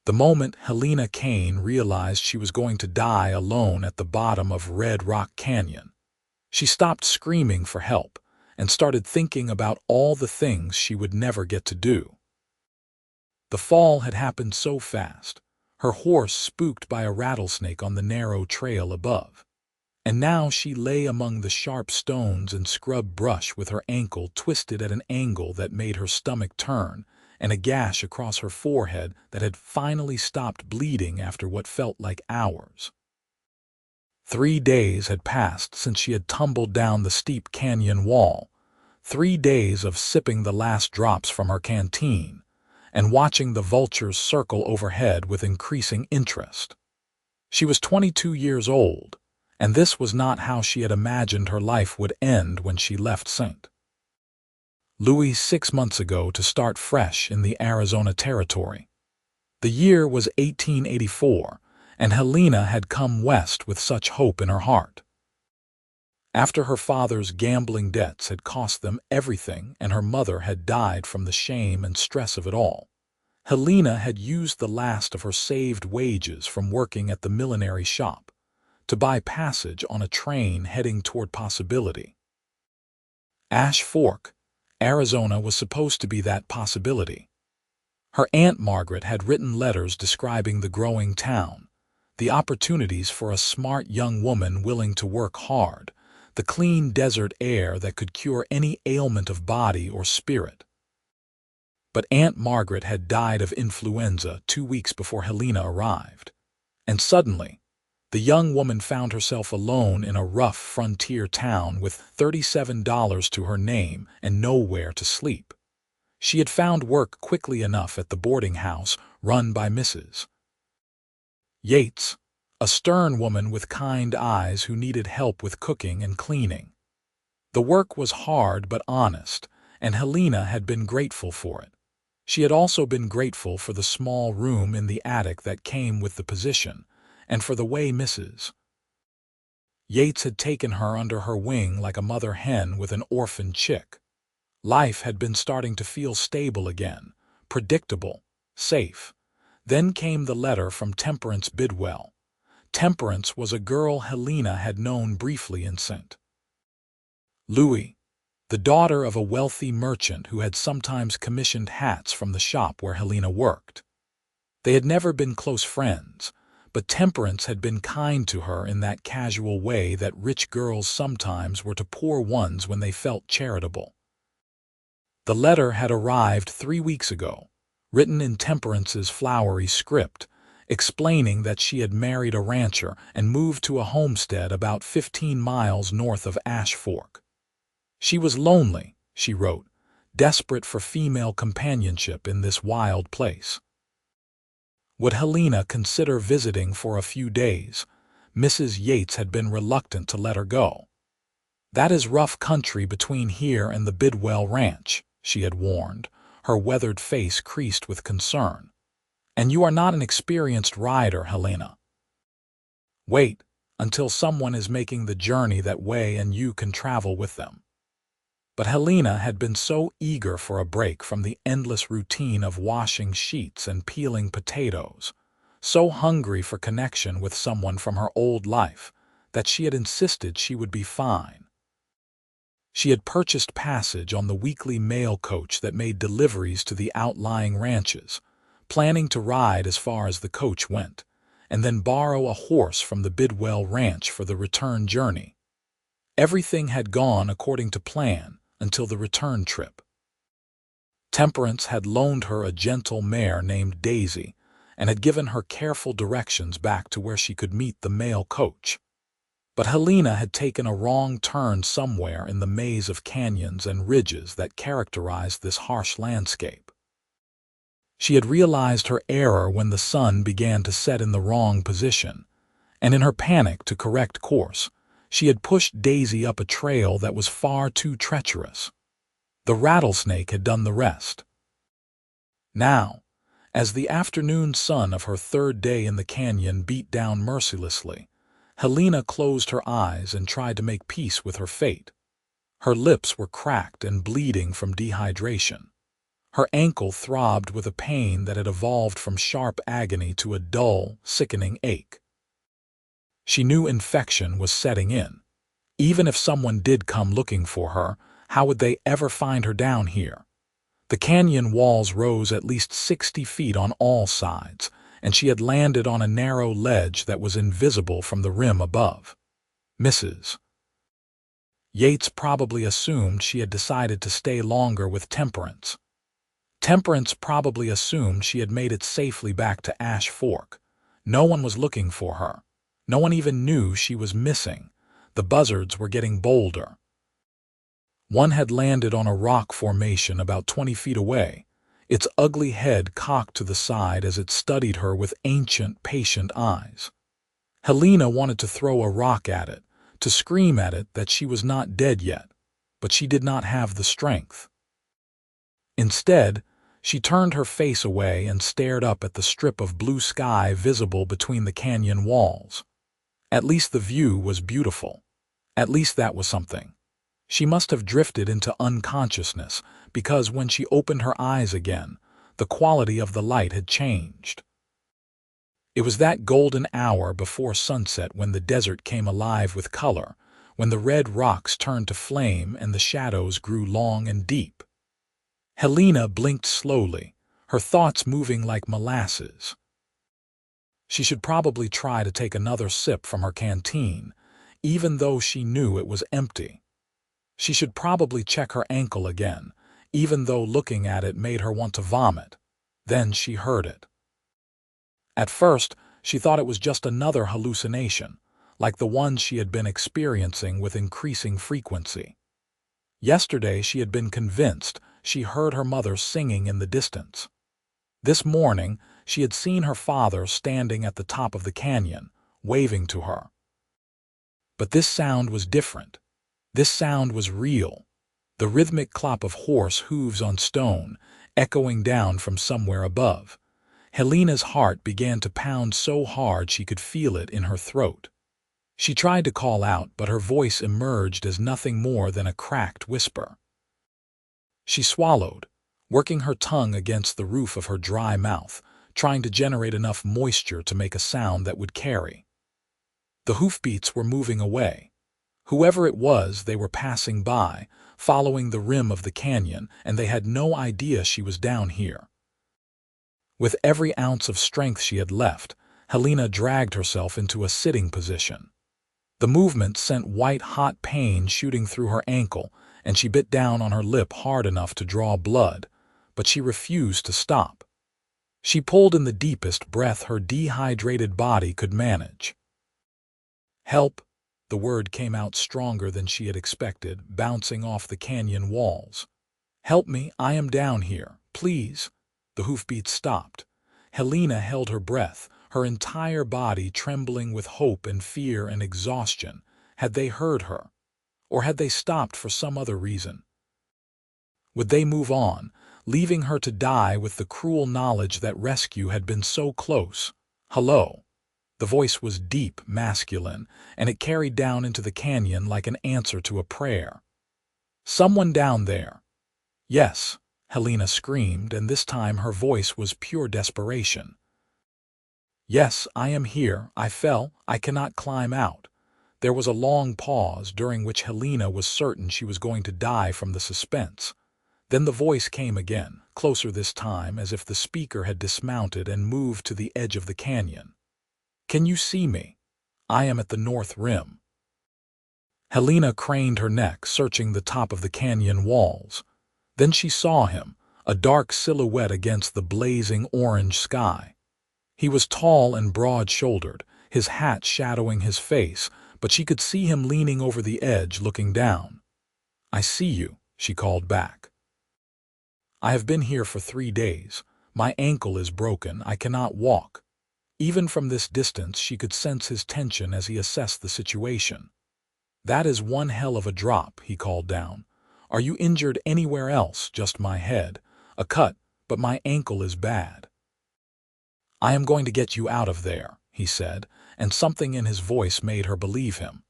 The moment Helena Kane realized she was going to die alone at the bottom of Red Rock Canyon, she stopped screaming for help and started thinking about all the things she would never get to do. The fall had happened so fast, her horse spooked by a rattlesnake on the narrow trail above, and now she lay among the sharp stones and scrub brush with her ankle twisted at an angle that made her stomach turn, and a gash across her forehead that had finally stopped bleeding after what felt like hours. 3 days had passed since she had tumbled down the steep canyon wall, 3 days of sipping the last drops from her canteen, and watching the vultures circle overhead with increasing interest. She was 22 years old, and this was not how she had imagined her life would end when she left St. Louis 6 months ago to start fresh in the Arizona Territory. The year was 1884, and Helena had come west with such hope in her heart. After her father's gambling debts had cost them everything and her mother had died from the shame and stress of it all, Helena had used the last of her saved wages from working at the millinery shop to buy passage on a train heading toward possibility. Ash Fork, Arizona was supposed to be that possibility. Her Aunt Margaret had written letters describing the growing town, the opportunities for a smart young woman willing to work hard, the clean desert air that could cure any ailment of body or spirit. But Aunt Margaret had died of influenza 2 weeks before Helena arrived, and suddenly, the young woman found herself alone in a rough frontier town with $37 to her name and nowhere to sleep. She had found work quickly enough at the boarding house run by Mrs. Yates, a stern woman with kind eyes who needed help with cooking and cleaning. The work was hard but honest, and Helena had been grateful for it. She had also been grateful for the small room in the attic that came with the position, and for the way Mrs. Yates had taken her under her wing like a mother hen with an orphan chick. Life had been starting to feel stable again, predictable, safe. Then came the letter from Temperance Bidwell. Temperance was a girl Helena had known briefly in St. Louis, the daughter of a wealthy merchant who had sometimes commissioned hats from the shop where Helena worked. They had never been close friends, but Temperance had been kind to her in that casual way that rich girls sometimes were to poor ones when they felt charitable. The letter had arrived 3 weeks ago, written in Temperance's flowery script, explaining that she had married a rancher and moved to a homestead about 15 miles north of Ash Fork. She was lonely, she wrote, desperate for female companionship in this wild place. Would Helena consider visiting for a few days? Mrs. Yates had been reluctant to let her go. "That is rough country between here and the Bidwell Ranch," she had warned, her weathered face creased with concern. "And you are not an experienced rider, Helena. Wait until someone is making the journey that way and you can travel with them." But Helena had been so eager for a break from the endless routine of washing sheets and peeling potatoes, so hungry for connection with someone from her old life, that she had insisted she would be fine. She had purchased passage on the weekly mail coach that made deliveries to the outlying ranches, planning to ride as far as the coach went, and then borrow a horse from the Bidwell Ranch for the return journey. Everything had gone according to plan until the return trip. Temperance had loaned her a gentle mare named Daisy and had given her careful directions back to where she could meet the mail coach. But Helena had taken a wrong turn somewhere in the maze of canyons and ridges that characterized this harsh landscape. She had realized her error when the sun began to set in the wrong position, and in her panic to correct course, she had pushed Daisy up a trail that was far too treacherous. The rattlesnake had done the rest. Now, as the afternoon sun of her 3rd day in the canyon beat down mercilessly, Helena closed her eyes and tried to make peace with her fate. Her lips were cracked and bleeding from dehydration. Her ankle throbbed with a pain that had evolved from sharp agony to a dull, sickening ache. She knew infection was setting in. Even if someone did come looking for her, how would they ever find her down here? The canyon walls rose at least 60 feet on all sides, and she had landed on a narrow ledge that was invisible from the rim above. Mrs. Yates probably assumed she had decided to stay longer with Temperance. Temperance probably assumed she had made it safely back to Ash Fork. No one was looking for her. No one even knew she was missing. The buzzards were getting bolder. One had landed on a rock formation about 20 feet away, its ugly head cocked to the side as it studied her with ancient, patient eyes. Helena wanted to throw a rock at it, to scream at it that she was not dead yet, but she did not have the strength. Instead, she turned her face away and stared up at the strip of blue sky visible between the canyon walls. At least the view was beautiful. At least that was something. She must have drifted into unconsciousness because when she opened her eyes again, the quality of the light had changed. It was that golden hour before sunset when the desert came alive with color, when the red rocks turned to flame and the shadows grew long and deep. Helena blinked slowly, her thoughts moving like molasses. She should probably try to take another sip from her canteen, even though she knew it was empty. She should probably check her ankle again, even though looking at it made her want to vomit. Then she heard it. At first, she thought it was just another hallucination, like the ones she had been experiencing with increasing frequency. Yesterday she had been convinced she heard her mother singing in the distance. This morning, she had seen her father standing at the top of the canyon, waving to her. But this sound was different. This sound was real, the rhythmic clop of horse hooves on stone, echoing down from somewhere above. Helena's heart began to pound so hard she could feel it in her throat. She tried to call out, but her voice emerged as nothing more than a cracked whisper. She swallowed, working her tongue against the roof of her dry mouth, trying to generate enough moisture to make a sound that would carry. The hoofbeats were moving away. Whoever it was, they were passing by, following the rim of the canyon, and they had no idea she was down here. With every ounce of strength she had left, Helena dragged herself into a sitting position. The movement sent white-hot pain shooting through her ankle, and she bit down on her lip hard enough to draw blood, but she refused to stop. She pulled in the deepest breath her dehydrated body could manage. "Help!" The word came out stronger than she had expected, bouncing off the canyon walls. "Help me, I am down here, please." The hoofbeats stopped. Helena held her breath, her entire body trembling with hope and fear and exhaustion. Had they heard her? Or had they stopped for some other reason? Would they move on, leaving her to die with the cruel knowledge that rescue had been so close? "Hello." The voice was deep, masculine, and it carried down into the canyon like an answer to a prayer. "Someone down there?" "Yes," Helena screamed, and this time her voice was pure desperation. "Yes, I am here. I fell. I cannot climb out." There was a long pause, during which Helena was certain she was going to die from the suspense. Then the voice came again, closer this time, as if the speaker had dismounted and moved to the edge of the canyon. "Can you see me? I am at the north rim." Helena craned her neck, searching the top of the canyon walls. Then she saw him, a dark silhouette against the blazing orange sky. He was tall and broad-shouldered, his hat shadowing his face, but she could see him leaning over the edge, looking down. "I see you," she called back. "I have been here for 3 days. My ankle is broken. I cannot walk." Even from this distance, she could sense his tension as he assessed the situation. "That is one hell of a drop," he called down. "Are you injured anywhere else?" "Just my head. A cut, but my ankle is bad." "I am going to get you out of there," he said, and something in his voice made her believe him.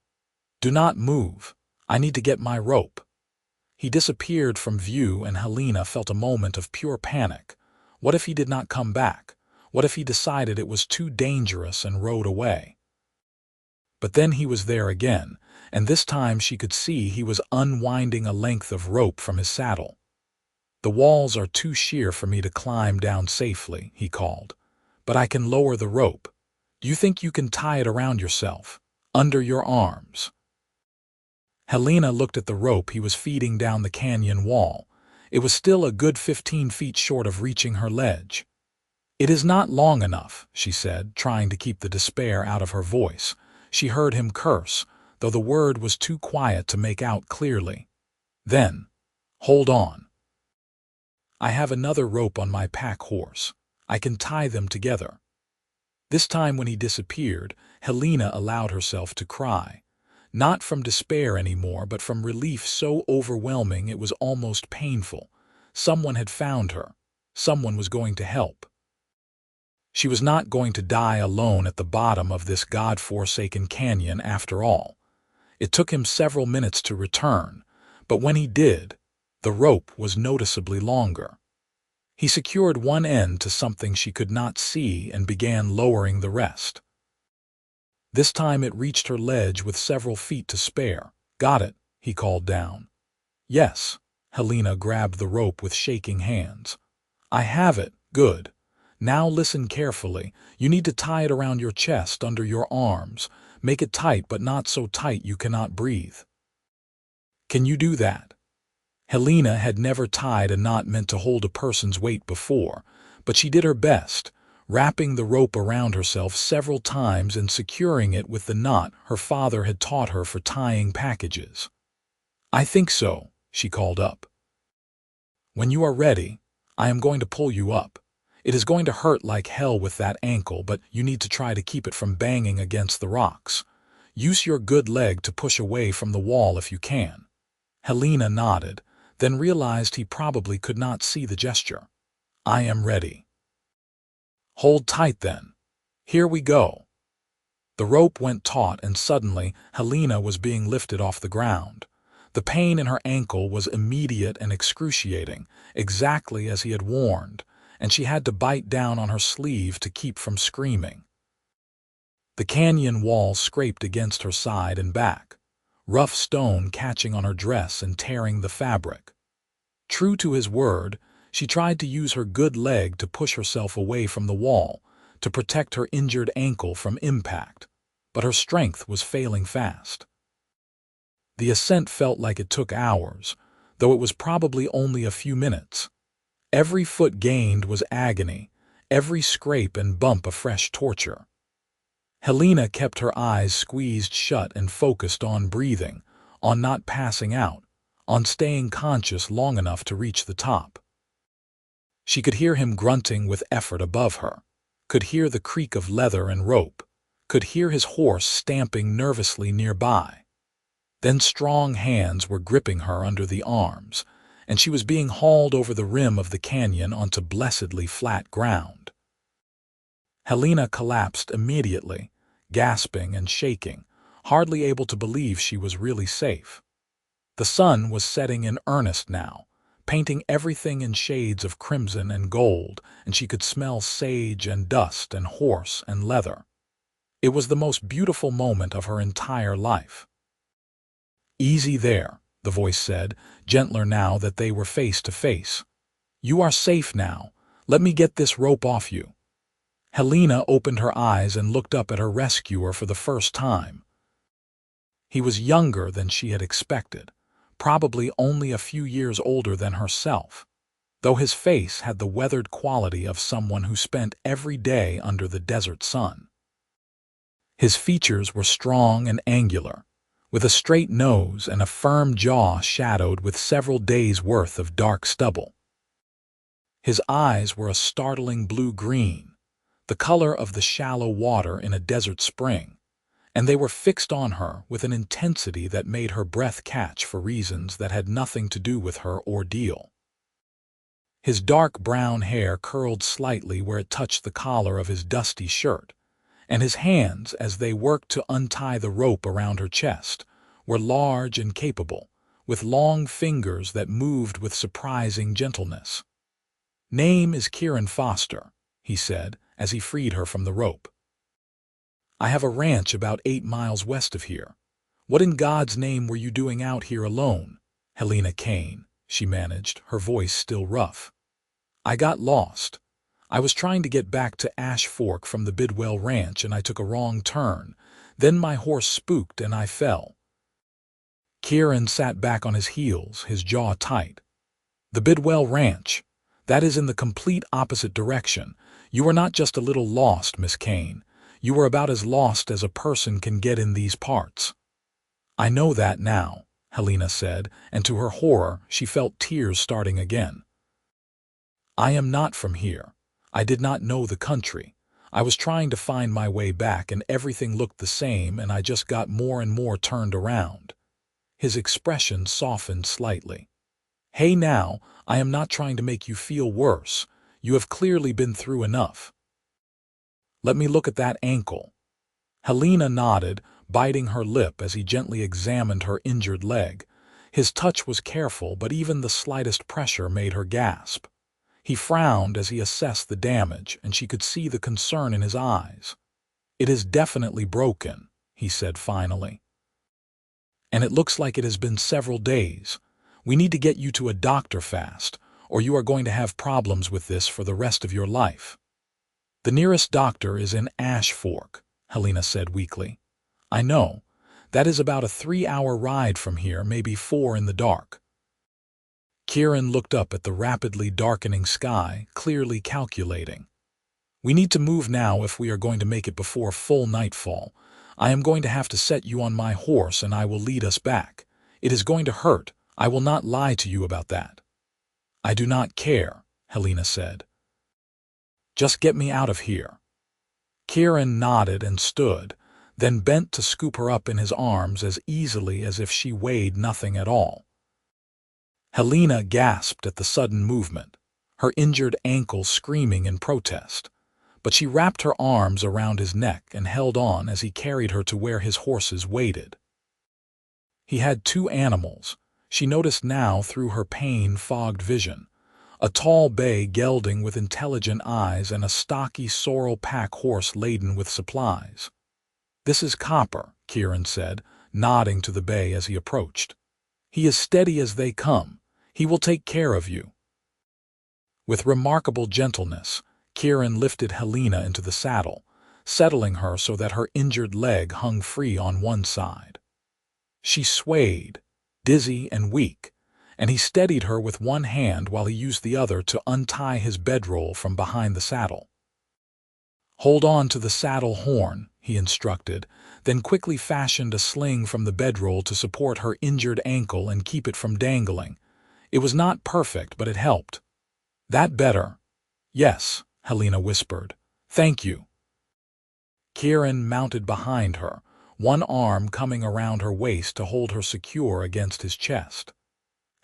"Do not move. I need to get my rope." He disappeared from view, and Helena felt a moment of pure panic. What if he did not come back? What if he decided it was too dangerous and rode away? But then he was there again, and this time she could see he was unwinding a length of rope from his saddle. "The walls are too sheer for me to climb down safely," he called. "But I can lower the rope. Do you think you can tie it around yourself, under your arms?" Helena looked at the rope he was feeding down the canyon wall. It was still a good 15 feet short of reaching her ledge. "It is not long enough," she said, trying to keep the despair out of her voice. She heard him curse, though the word was too quiet to make out clearly. Then, "Hold on. I have another rope on my pack horse. I can tie them together." This time when he disappeared, Helena allowed herself to cry. Not from despair anymore, but from relief so overwhelming it was almost painful. Someone had found her. Someone was going to help. She was not going to die alone at the bottom of this God-forsaken canyon after all. It took him several minutes to return, but when he did, the rope was noticeably longer. He secured one end to something she could not see and began lowering the rest. This time it reached her ledge with several feet to spare. "Got it," he called down. "Yes." Helena grabbed the rope with shaking hands. "I have it. Good. Now listen carefully. You need to tie it around your chest, under your arms. Make it tight, but not so tight you cannot breathe." "Can you do that?" Helena had never tied a knot meant to hold a person's weight before, but she did her best, wrapping the rope around herself several times and securing it with the knot her father had taught her for tying packages. "I think so," she called up. "When you are ready, I am going to pull you up. It is going to hurt like hell with that ankle, but you need to try to keep it from banging against the rocks. Use your good leg to push away from the wall if you can." Helena nodded, then realized he probably could not see the gesture. "I am ready." "Hold tight then. Here we go." The rope went taut, and suddenly Helena was being lifted off the ground. The pain in her ankle was immediate and excruciating, exactly as he had warned, and she had to bite down on her sleeve to keep from screaming. The canyon wall scraped against her side and back, rough stone catching on her dress and tearing the fabric. True to his word, she tried to use her good leg to push herself away from the wall, to protect her injured ankle from impact, but her strength was failing fast. The ascent felt like it took hours, though it was probably only a few minutes. Every foot gained was agony, every scrape and bump a fresh torture. Helena kept her eyes squeezed shut and focused on breathing, on not passing out, on staying conscious long enough to reach the top. She could hear him grunting with effort above her, could hear the creak of leather and rope, could hear his horse stamping nervously nearby. Then strong hands were gripping her under the arms, and she was being hauled over the rim of the canyon onto blessedly flat ground. Helena collapsed immediately, gasping and shaking, hardly able to believe she was really safe. The sun was setting in earnest now, painting everything in shades of crimson and gold, and she could smell sage and dust and horse and leather. It was the most beautiful moment of her entire life. "Easy there," the voice said, gentler now that they were face to face. "You are safe now. Let me get this rope off you." Helena opened her eyes and looked up at her rescuer for the first time. He was younger than she had expected, probably only a few years older than herself, though his face had the weathered quality of someone who spent every day under the desert sun. His features were strong and angular, with a straight nose and a firm jaw shadowed with several days' worth of dark stubble. His eyes were a startling blue-green, the color of the shallow water in a desert spring, and they were fixed on her with an intensity that made her breath catch for reasons that had nothing to do with her ordeal. His dark brown hair curled slightly where it touched the collar of his dusty shirt, and his hands, as they worked to untie the rope around her chest, were large and capable, with long fingers that moved with surprising gentleness. "Name is Kieran Foster," he said as he freed her from the rope. "I have a ranch about 8 miles west of here. What in God's name were you doing out here alone, Helena Kane?" she managed, her voice still rough. "I got lost. I was trying to get back to Ash Fork from the Bidwell Ranch and I took a wrong turn. Then my horse spooked and I fell." Kieran sat back on his heels, his jaw tight. "The Bidwell Ranch. That is in the complete opposite direction. You were not just a little lost, Miss Kane. You were about as lost as a person can get in these parts." "I know that now," Helena said, and to her horror she felt tears starting again. "I am not from here. I did not know the country. I was trying to find my way back and everything looked the same and I just got more and more turned around." His expression softened slightly. "Hey now, I am not trying to make you feel worse. You have clearly been through enough. Let me look at that ankle." Helena nodded, biting her lip as he gently examined her injured leg. His touch was careful, but even the slightest pressure made her gasp. He frowned as he assessed the damage, and she could see the concern in his eyes. "It is definitely broken," he said finally. "And it looks like it has been several days. We need to get you to a doctor fast, or you are going to have problems with this for the rest of your life." "The nearest doctor is in Ash Fork," Helena said weakly. "I know. That is about a 3-hour ride from here, maybe 4 in the dark." Kieran looked up at the rapidly darkening sky, clearly calculating. "We need to move now if we are going to make it before full nightfall. I am going to have to set you on my horse and I will lead us back. It is going to hurt. I will not lie to you about that." "I do not care," Helena said. "Just get me out of here." Kieran nodded and stood, then bent to scoop her up in his arms as easily as if she weighed nothing at all. Helena gasped at the sudden movement, her injured ankle screaming in protest, but she wrapped her arms around his neck and held on as he carried her to where his horses waited. He had 2 animals, she noticed now through her pain-fogged vision, a tall bay gelding with intelligent eyes and a stocky sorrel pack horse laden with supplies. "This is Copper," Kieran said, nodding to the bay as he approached. "He is steady as they come. He will take care of you." With remarkable gentleness, Kieran lifted Helena into the saddle, settling her so that her injured leg hung free on one side. She swayed, dizzy and weak, and he steadied her with one hand while he used the other to untie his bedroll from behind the saddle. "Hold on to the saddle horn," he instructed, then quickly fashioned a sling from the bedroll to support her injured ankle and keep it from dangling. It was not perfect, but it helped. "That better?" "Yes," Helena whispered. "Thank you." Kieran mounted behind her, one arm coming around her waist to hold her secure against his chest.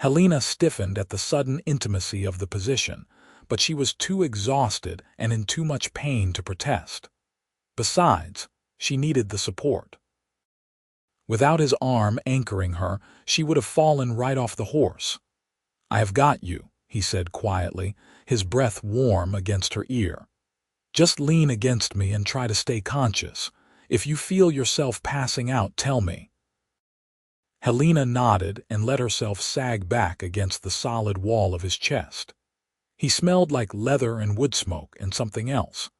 Helena stiffened at the sudden intimacy of the position, but she was too exhausted and in too much pain to protest. Besides, she needed the support. Without his arm anchoring her, she would have fallen right off the horse. "I have got you," he said quietly, his breath warm against her ear. "Just lean against me and try to stay conscious. If you feel yourself passing out, tell me." Helena nodded and let herself sag back against the solid wall of his chest. He smelled like leather and wood smoke and something else,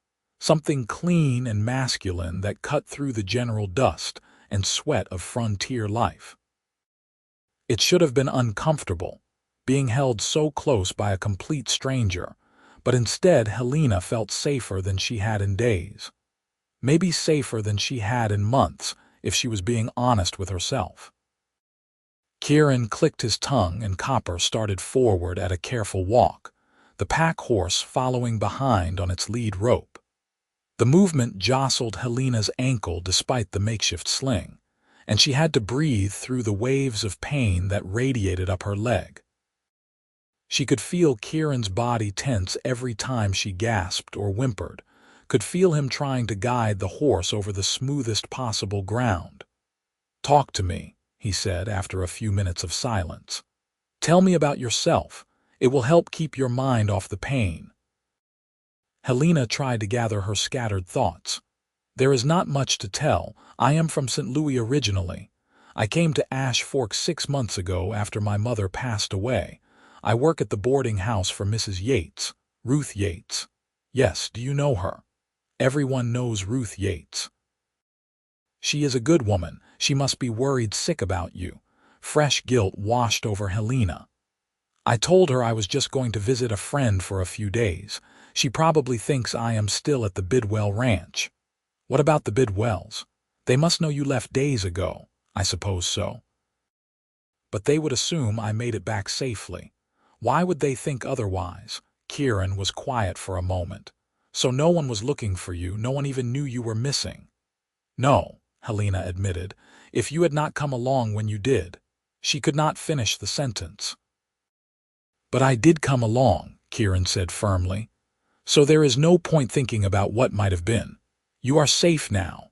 something clean and masculine that cut through the general dust and sweat of frontier life. It should have been uncomfortable, being held so close by a complete stranger, but instead Helena felt safer than she had in days. Maybe safer than she had in months, if she was being honest with herself. Kieran clicked his tongue and Copper started forward at a careful walk, the pack horse following behind on its lead rope. The movement jostled Helena's ankle despite the makeshift sling, and she had to breathe through the waves of pain that radiated up her leg. She could feel Kieran's body tense every time she gasped or whimpered, could feel him trying to guide the horse over the smoothest possible ground. "Talk to me," he said after a few minutes of silence. "Tell me about yourself. It will help keep your mind off the pain." Helena tried to gather her scattered thoughts. "There is not much to tell. I am from St. Louis originally. I came to Ash Fork 6 months ago after my mother passed away. I work at the boarding house for Mrs. Yates, Ruth Yates. Yes, do you know her? Everyone knows Ruth Yates. She is a good woman. She must be worried sick about you." Fresh guilt washed over Helena. "I told her I was just going to visit a friend for a few days. She probably thinks I am still at the Bidwell Ranch." "What about the Bidwells? They must know you left days ago." "I suppose so. But they would assume I made it back safely. Why would they think otherwise?" Kieran was quiet for a moment. "So no one was looking for you, no one even knew you were missing?" "No," Helena admitted. "If you had not come along when you did." She could not finish the sentence. "But I did come along," Kieran said firmly. "So there is no point thinking about what might have been. You are safe now."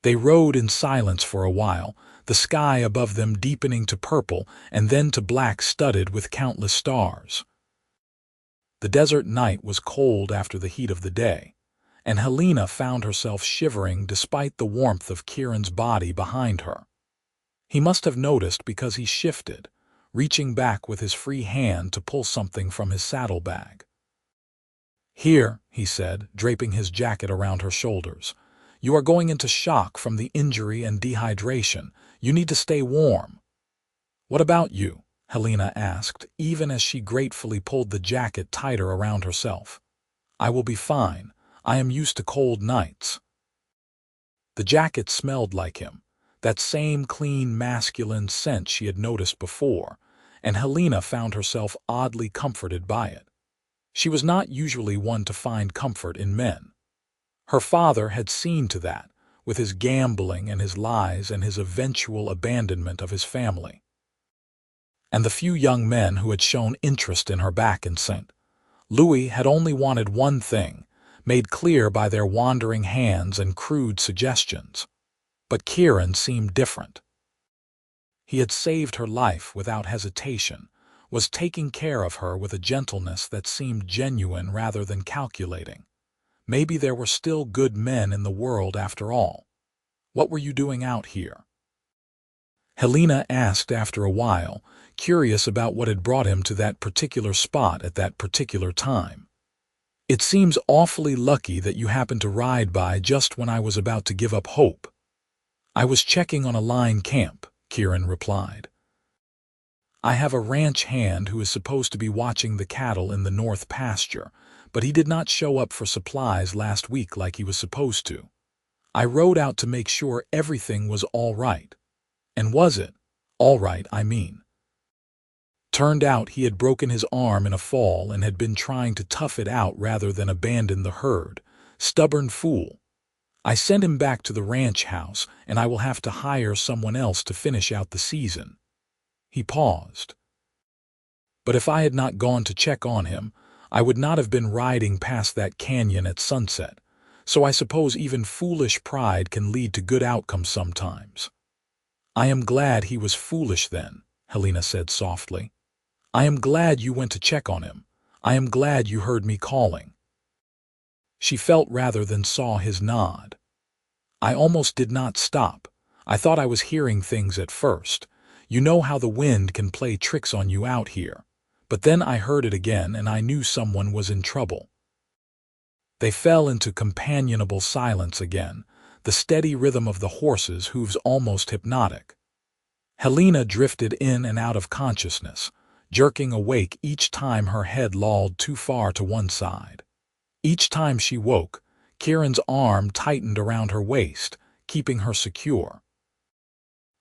They rode in silence for a while, the sky above them deepening to purple and then to black studded with countless stars. The desert night was cold after the heat of the day, and Helena found herself shivering despite the warmth of Kieran's body behind her. He must have noticed because he shifted, reaching back with his free hand to pull something from his saddlebag. "Here," he said, draping his jacket around her shoulders. "You are going into shock from the injury and dehydration. You need to stay warm." "What about you?" Helena asked, even as she gratefully pulled the jacket tighter around herself. "I will be fine. I am used to cold nights." The jacket smelled like him, that same clean masculine scent she had noticed before, and Helena found herself oddly comforted by it. She was not usually one to find comfort in men. Her father had seen to that, with his gambling and his lies and his eventual abandonment of his family. And the few young men who had shown interest in her back in St. Louis had only wanted one thing, made clear by their wandering hands and crude suggestions. But Kieran seemed different. He had saved her life without hesitation, was taking care of her with a gentleness that seemed genuine rather than calculating. Maybe there were still good men in the world after all. "What were you doing out here?" Helena asked after a while, curious about what had brought him to that particular spot at that particular time. "It seems awfully lucky that you happened to ride by just when I was about to give up hope." "I was checking on a line camp," Kieran replied. "I have a ranch hand who is supposed to be watching the cattle in the north pasture, but he did not show up for supplies last week like he was supposed to. I rode out to make sure everything was all right." "And was it? All right, I mean?" "Turned out he had broken his arm in a fall and had been trying to tough it out rather than abandon the herd. Stubborn fool. I sent him back to the ranch house, and I will have to hire someone else to finish out the season." He paused. "But if I had not gone to check on him, I would not have been riding past that canyon at sunset, so I suppose even foolish pride can lead to good outcomes sometimes." "I am glad he was foolish then," Helena said softly. "I am glad you went to check on him. I am glad you heard me calling." She felt rather than saw his nod. "I almost did not stop. I thought I was hearing things at first. You know how the wind can play tricks on you out here. But then I heard it again and I knew someone was in trouble." They fell into companionable silence again, the steady rhythm of the horses' hooves almost hypnotic. Helena drifted in and out of consciousness, jerking awake each time her head lolled too far to one side. Each time she woke, Kieran's arm tightened around her waist, keeping her secure.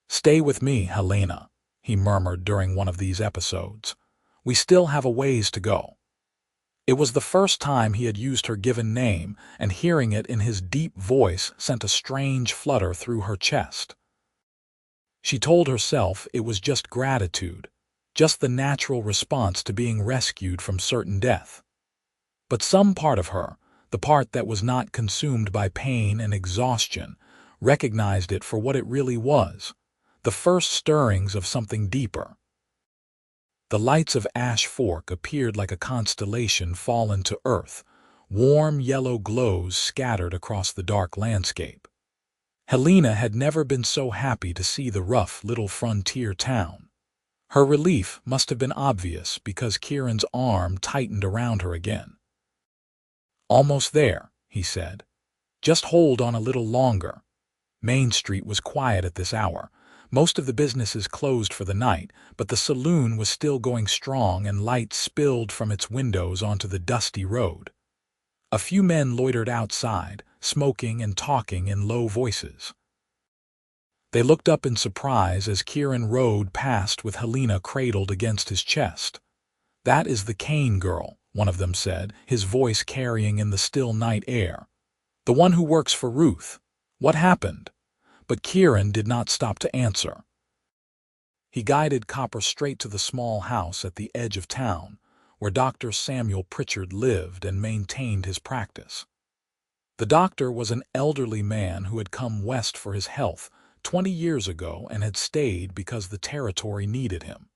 "Stay with me, Helena," he murmured during one of these episodes. "We still have a ways to go." It was the first time he had used her given name, and hearing it in his deep voice sent a strange flutter through her chest. She told herself it was just gratitude, just the natural response to being rescued from certain death. But some part of her, the part that was not consumed by pain and exhaustion, recognized it for what it really was, the first stirrings of something deeper. The lights of Ash Fork appeared like a constellation fallen to earth, warm yellow glows scattered across the dark landscape. Helena had never been so happy to see the rough little frontier town. Her relief must have been obvious because Kieran's arm tightened around her again. "Almost there," he said. "Just hold on a little longer." Main Street was quiet at this hour. Most of the businesses closed for the night, but the saloon was still going strong and light spilled from its windows onto the dusty road. A few men loitered outside, smoking and talking in low voices. They looked up in surprise as Kieran rode past with Helena cradled against his chest. "That is the Kane girl," one of them said, his voice carrying in the still night air. "The one who works for Ruth. What happened?" But Kieran did not stop to answer. He guided Copper straight to the small house at the edge of town, where Dr. Samuel Pritchard lived and maintained his practice. The doctor was an elderly man who had come west for his health 20 years ago and had stayed because the territory needed him.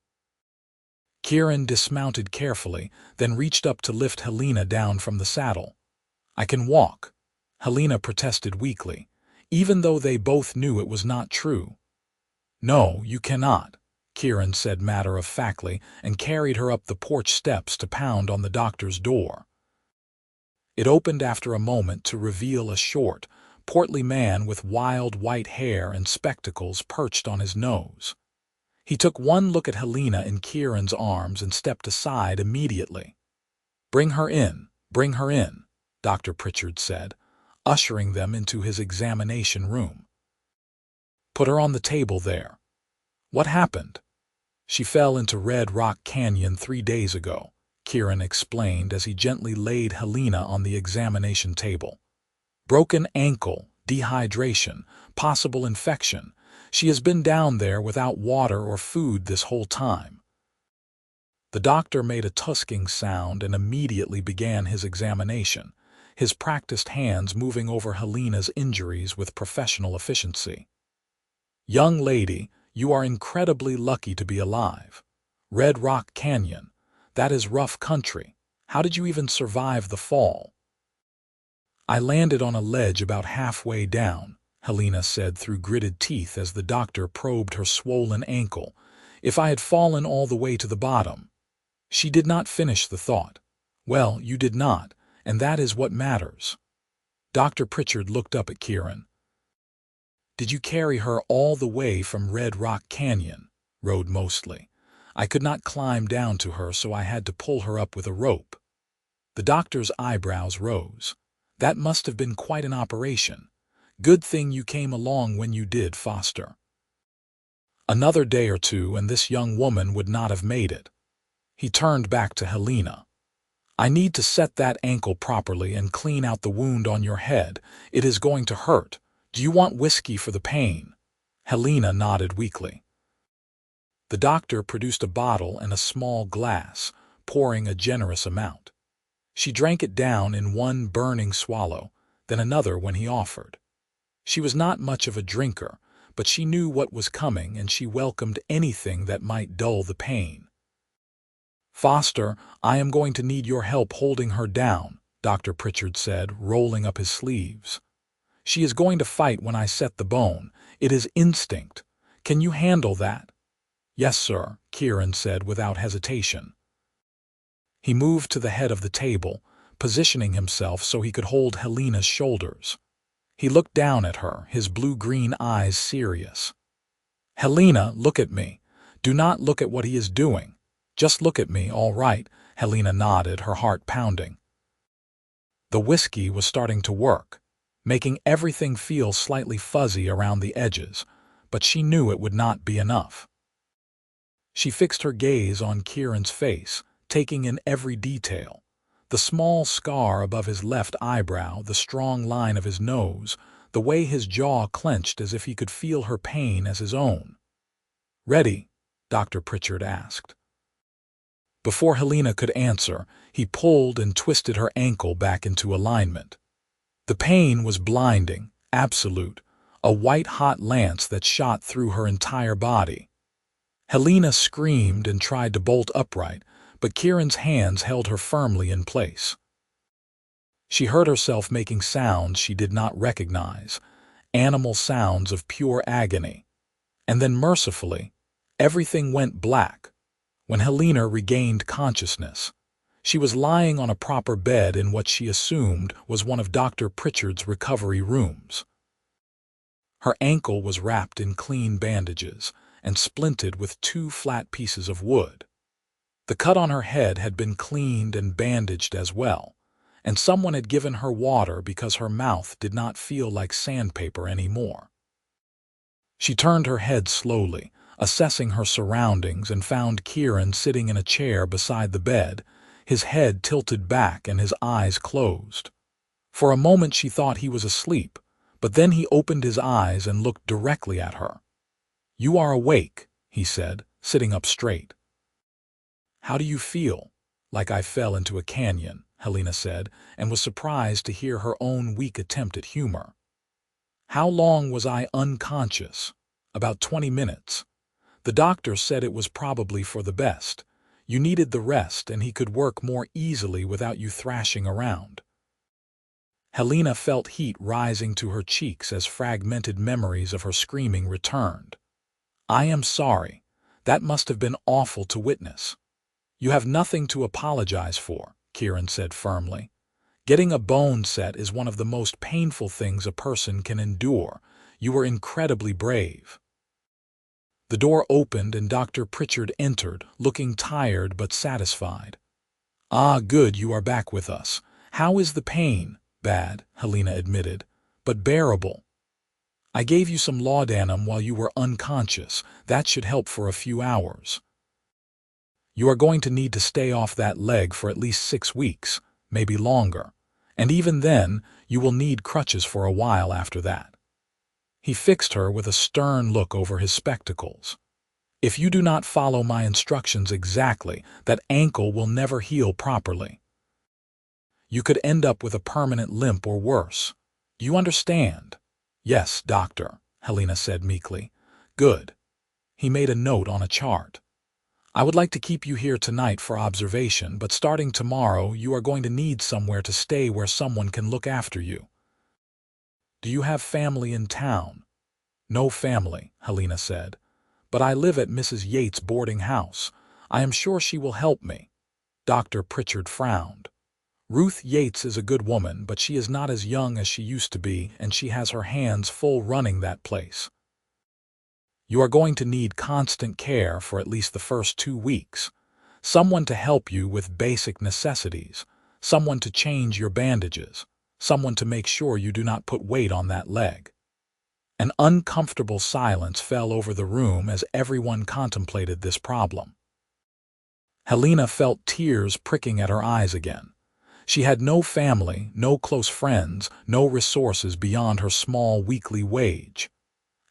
Kieran dismounted carefully, then reached up to lift Helena down from the saddle. "I can walk," Helena protested weakly, even though they both knew it was not true. "No, you cannot," Kieran said matter-of-factly and carried her up the porch steps to pound on the doctor's door. It opened after a moment to reveal a short, portly man with wild white hair and spectacles perched on his nose. He took one look at Helena in Kieran's arms and stepped aside immediately. Bring her in," Dr. Pritchard said, ushering them into his examination room. "Put her on the table there." "What happened?" "She fell into Red Rock Canyon 3 days ago," Kieran explained as he gently laid Helena on the examination table. "Broken ankle, dehydration, possible infection. She has been down there without water or food this whole time." The doctor made a tusking sound and immediately began his examination, his practiced hands moving over Helena's injuries with professional efficiency. "Young lady, you are incredibly lucky to be alive. Red Rock Canyon, that is rough country. How did you even survive the fall?" "I landed on a ledge about halfway down," Helena said through gritted teeth as the doctor probed her swollen ankle. "If I had fallen all the way to the bottom." She did not finish the thought. "Well, you did not, and that is what matters." Dr. Pritchard looked up at Kieran. "Did you carry her all the way from Red Rock Canyon?" "Rode mostly. I could not climb down to her, so I had to pull her up with a rope." The doctor's eyebrows rose. "That must have been quite an operation. Good thing you came along when you did, Foster. Another day or two and this young woman would not have made it." He turned back to Helena. "I need to set that ankle properly and clean out the wound on your head. It is going to hurt. Do you want whiskey for the pain?" Helena nodded weakly. The doctor produced a bottle and a small glass, pouring a generous amount. She drank it down in one burning swallow, then another when he offered. She was not much of a drinker, but she knew what was coming and she welcomed anything that might dull the pain. "Foster, I am going to need your help holding her down," Dr. Pritchard said, rolling up his sleeves. "She is going to fight when I set the bone. It is instinct. Can you handle that?" "Yes, sir," Kieran said without hesitation. He moved to the head of the table, positioning himself so he could hold Helena's shoulders. He looked down at her, his blue-green eyes serious. "Helena, look at me. Do not look at what he is doing. Just look at me, all right?" Helena nodded, her heart pounding. The whiskey was starting to work, making everything feel slightly fuzzy around the edges, but she knew it would not be enough. She fixed her gaze on Kieran's face, taking in every detail. The small scar above his left eyebrow, the strong line of his nose, the way his jaw clenched as if he could feel her pain as his own. "Ready?" Dr. Pritchard asked. Before Helena could answer, he pulled and twisted her ankle back into alignment. The pain was blinding, absolute, a white-hot lance that shot through her entire body. Helena screamed and tried to bolt upright, but Kieran's hands held her firmly in place. She heard herself making sounds she did not recognize, animal sounds of pure agony. And then mercifully, everything went black. When Helena regained consciousness, she was lying on a proper bed in what she assumed was one of Dr. Pritchard's recovery rooms. Her ankle was wrapped in clean bandages and splinted with 2 flat pieces of wood. The cut on her head had been cleaned and bandaged as well, and someone had given her water because her mouth did not feel like sandpaper anymore. She turned her head slowly, assessing her surroundings, and found Kieran sitting in a chair beside the bed, his head tilted back and his eyes closed. For a moment she thought he was asleep, but then he opened his eyes and looked directly at her. "You are awake," he said, sitting up straight. "How do you feel?" "Like I fell into a canyon," Helena said, and was surprised to hear her own weak attempt at humor. "How long was I unconscious?" "About 20 minutes. The doctor said it was probably for the best. You needed the rest and he could work more easily without you thrashing around." Helena felt heat rising to her cheeks as fragmented memories of her screaming returned. "I am sorry. That must have been awful to witness." "You have nothing to apologize for," Kieran said firmly. "Getting a bone set is one of the most painful things a person can endure. You were incredibly brave." The door opened and Dr. Pritchard entered, looking tired but satisfied. "Ah, good, you are back with us. How is the pain?" "Bad," Helena admitted, "but bearable. I gave you some laudanum while you were unconscious. That should help for a few hours. You are going to need to stay off that leg for at least 6 weeks, maybe longer, and even then you will need crutches for a while after that." He fixed her with a stern look over his spectacles. "If you do not follow my instructions exactly, that ankle will never heal properly. You could end up with a permanent limp or worse. Do you understand?" "Yes, doctor," Helena said meekly. "Good." He made a note on a chart. "I would like to keep you here tonight for observation, but starting tomorrow you are going to need somewhere to stay where someone can look after you." "Do you have family in town?" "No family," Helena said, "but I live at Mrs. Yates' boarding house. I am sure she will help me." Dr. Pritchard frowned. "Ruth Yates is a good woman, but she is not as young as she used to be, and she has her hands full running that place. You are going to need constant care for at least the first 2 weeks. Someone to help you with basic necessities, someone to change your bandages, someone to make sure you do not put weight on that leg." An uncomfortable silence fell over the room as everyone contemplated this problem. Helena felt tears pricking at her eyes again. She had no family, no close friends, no resources beyond her small weekly wage.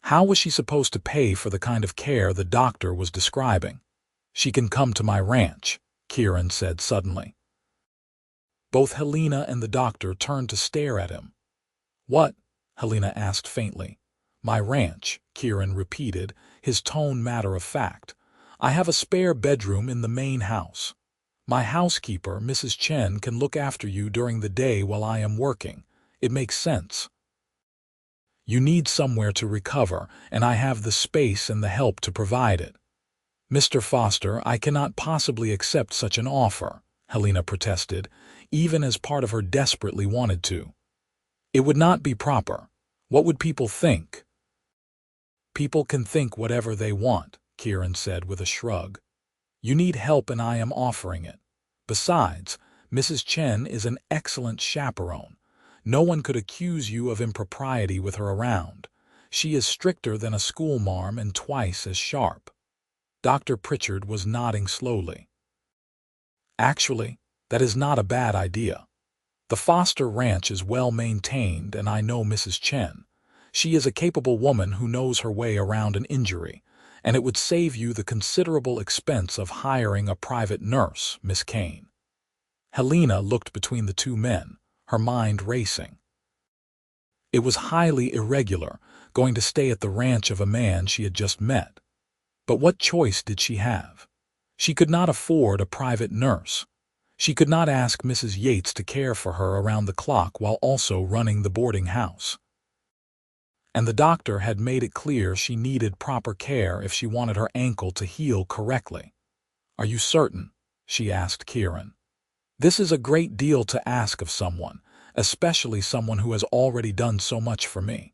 How was she supposed to pay for the kind of care the doctor was describing? "She can come to my ranch," Kieran said suddenly. Both Helena and the doctor turned to stare at him. "What?" Helena asked faintly. "My ranch," Kieran repeated, his tone matter-of-fact. "I have a spare bedroom in the main house. My housekeeper, Mrs. Chen, can look after you during the day while I am working. It makes sense. You need somewhere to recover, and I have the space and the help to provide it." "Mr. Foster, I cannot possibly accept such an offer," Helena protested, even as part of her desperately wanted to. "It would not be proper. What would people think?" "People can think whatever they want," Kieran said with a shrug. "You need help and I am offering it. Besides, Mrs. Chen is an excellent chaperone. No one could accuse you of impropriety with her around. She is stricter than a schoolmarm and twice as sharp." Dr. Pritchard was nodding slowly. "Actually, that is not a bad idea. The Foster Ranch is well maintained and I know Mrs. Chen. She is a capable woman who knows her way around an injury, and it would save you the considerable expense of hiring a private nurse, Miss Kane." Helena looked between the two men, her mind racing. It was highly irregular, going to stay at the ranch of a man she had just met. But what choice did she have? She could not afford a private nurse. She could not ask Mrs. Yates to care for her around the clock while also running the boarding house. And the doctor had made it clear she needed proper care if she wanted her ankle to heal correctly. "Are you certain?" she asked Kieran. "This is a great deal to ask of someone, especially someone who has already done so much for me."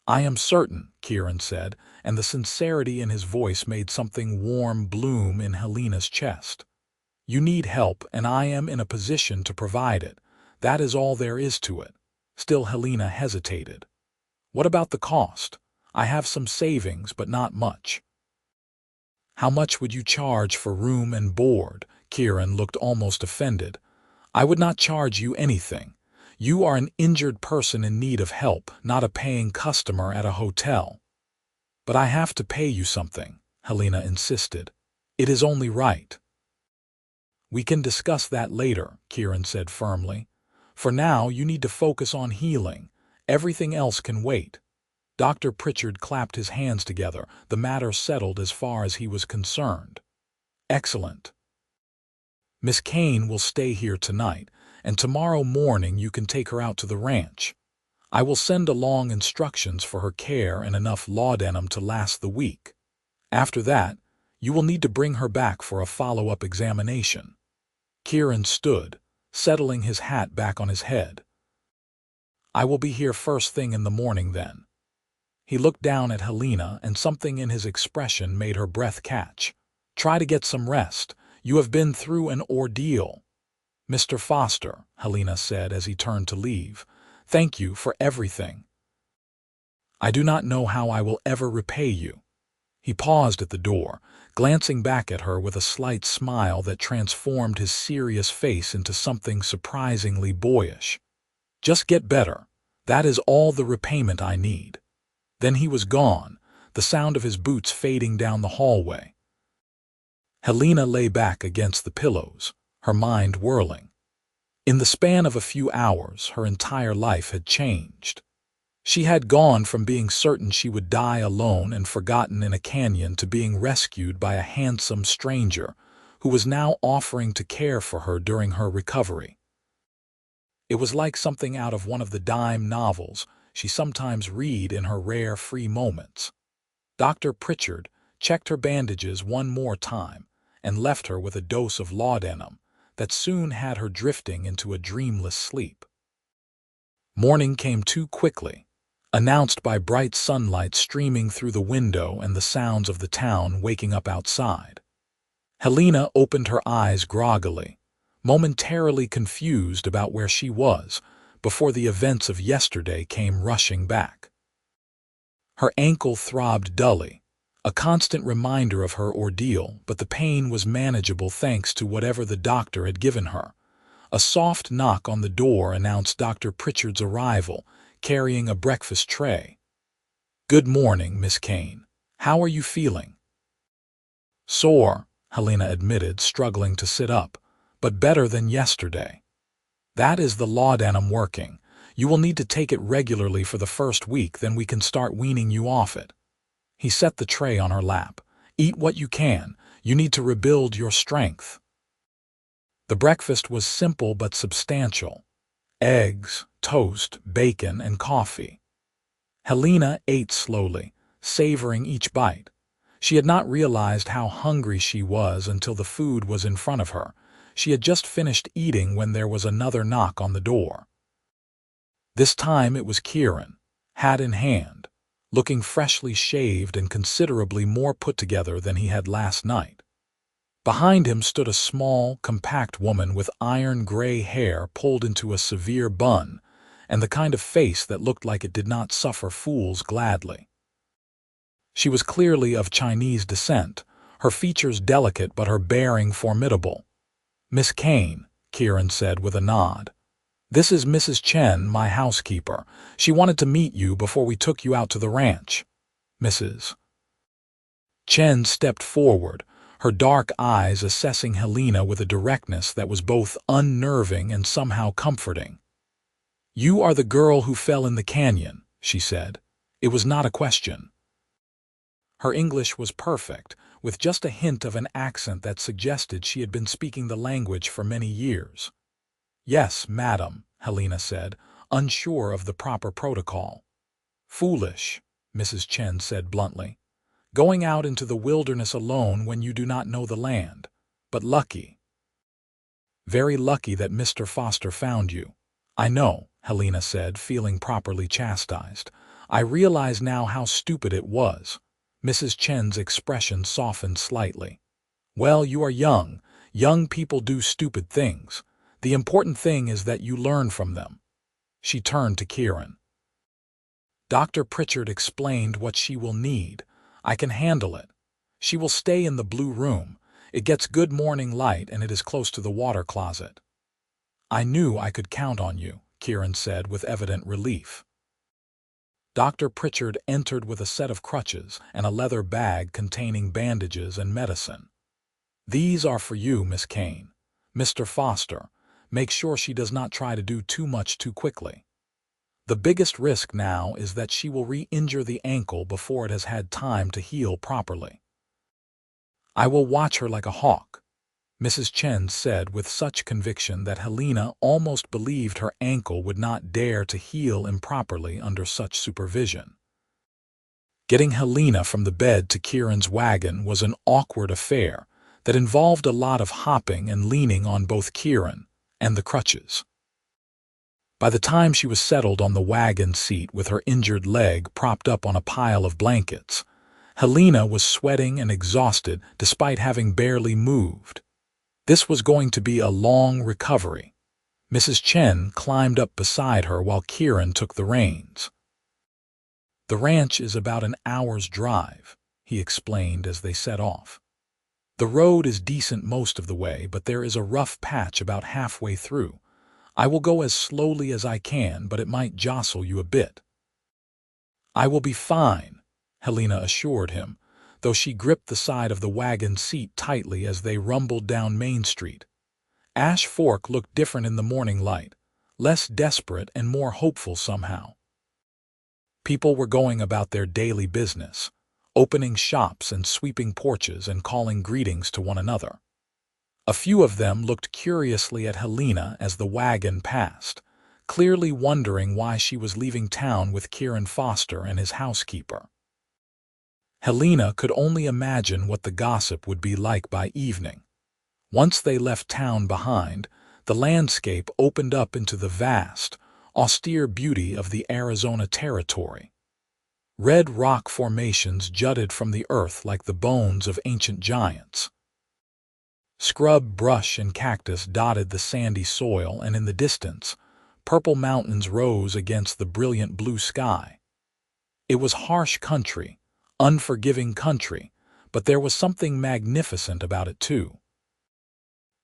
"I am certain," Kieran said, and the sincerity in his voice made something warm bloom in Helena's chest. "You need help, and I am in a position to provide it. That is all there is to it." Still Helena hesitated. "What about the cost? I have some savings, but not much." "How much would you charge for room and board?" Kieran looked almost offended. "I would not charge you anything. You are an injured person in need of help, not a paying customer at a hotel." "But I have to pay you something," Helena insisted. "It is only right." "We can discuss that later," Kieran said firmly. "For now, you need to focus on healing. Everything else can wait." Dr. Pritchard clapped his hands together, the matter settled as far as he was concerned. "Excellent. Miss Kane will stay here tonight, and tomorrow morning you can take her out to the ranch. I will send along instructions for her care and enough laudanum to last the week. After that, you will need to bring her back for a follow-up examination." Kieran stood, settling his hat back on his head. "I will be here first thing in the morning then." He looked down at Helena, and something in his expression made her breath catch. "Try to get some rest. You have been through an ordeal." "Mr. Foster," Helena said as he turned to leave, "thank you for everything. I do not know how I will ever repay you." He paused at the door, glancing back at her with a slight smile that transformed his serious face into something surprisingly boyish. "Just get better. That is all the repayment I need." Then he was gone, the sound of his boots fading down the hallway. Helena lay back against the pillows, her mind whirling. In the span of a few hours, her entire life had changed. She had gone from being certain she would die alone and forgotten in a canyon to being rescued by a handsome stranger who was now offering to care for her during her recovery. It was like something out of one of the dime novels she sometimes read in her rare free moments. Dr. Pritchard checked her bandages one more time and left her with a dose of laudanum that soon had her drifting into a dreamless sleep. Morning came too quickly, announced by bright sunlight streaming through the window and the sounds of the town waking up outside. Helena opened her eyes groggily, momentarily confused about where she was, before the events of yesterday came rushing back. Her ankle throbbed dully, a constant reminder of her ordeal, but the pain was manageable thanks to whatever the doctor had given her. A soft knock on the door announced Dr. Pritchard's arrival, carrying a breakfast tray. "Good morning, Miss Kane. How are you feeling?" "Sore," Helena admitted, struggling to sit up, "but better than yesterday." "That is the laudanum working. You will need to take it regularly for the first week, then we can start weaning you off it." He set the tray on her lap. "Eat what you can. You need to rebuild your strength." The breakfast was simple but substantial. Eggs, toast, bacon, and coffee. Helena ate slowly, savoring each bite. She had not realized how hungry she was until the food was in front of her. She had just finished eating when there was another knock on the door. This time it was Kieran, hat in hand, looking freshly shaved and considerably more put together than he had last night. Behind him stood a small, compact woman with iron gray hair pulled into a severe bun, and the kind of face that looked like it did not suffer fools gladly. She was clearly of Chinese descent, her features delicate but her bearing formidable. "Miss Kane," Kieran said with a nod. "This is Mrs. Chen, my housekeeper. She wanted to meet you before we took you out to the ranch." Mrs. Chen stepped forward, her dark eyes assessing Helena with a directness that was both unnerving and somehow comforting. "You are the girl who fell in the canyon," she said. It was not a question. Her English was perfect, with just a hint of an accent that suggested she had been speaking the language for many years. "Yes, madam," Helena said, unsure of the proper protocol. "Foolish," Mrs. Chen said bluntly. "Going out into the wilderness alone when you do not know the land. But lucky. Very lucky that Mr. Foster found you." "I know," Helena said, feeling properly chastised. "I realize now how stupid it was." Mrs. Chen's expression softened slightly. "Well, you are young. Young people do stupid things. The important thing is that you learn from them." She turned to Kieran. "Dr. Pritchard explained what she will need. I can handle it. She will stay in the blue room. It gets good morning light and it is close to the water closet." "I knew I could count on you," Kieran said with evident relief. Dr. Pritchard entered with a set of crutches and a leather bag containing bandages and medicine. "These are for you, Miss Kane. Mr. Foster, make sure she does not try to do too much too quickly. The biggest risk now is that she will re-injure the ankle before it has had time to heal properly." "I will watch her like a hawk," Mrs. Chen said with such conviction that Helena almost believed her ankle would not dare to heal improperly under such supervision. Getting Helena from the bed to Kieran's wagon was an awkward affair that involved a lot of hopping and leaning on both Kieran and the crutches. By the time she was settled on the wagon seat with her injured leg propped up on a pile of blankets, Helena was sweating and exhausted despite having barely moved. This was going to be a long recovery. Mrs. Chen climbed up beside her while Kieran took the reins. "The ranch is about an hour's drive," he explained as they set off. "The road is decent most of the way, but there is a rough patch about halfway through. I will go as slowly as I can, but it might jostle you a bit." "I will be fine," Helena assured him, though she gripped the side of the wagon seat tightly as they rumbled down Main Street. Ash Fork looked different in the morning light, less desperate and more hopeful somehow. People were going about their daily business, opening shops and sweeping porches and calling greetings to one another. A few of them looked curiously at Helena as the wagon passed, clearly wondering why she was leaving town with Kieran Foster and his housekeeper. Helena could only imagine what the gossip would be like by evening. Once they left town behind, the landscape opened up into the vast, austere beauty of the Arizona Territory. Red rock formations jutted from the earth like the bones of ancient giants. Scrub, brush, and cactus dotted the sandy soil, and in the distance, purple mountains rose against the brilliant blue sky. It was harsh country, unforgiving country, but there was something magnificent about it too.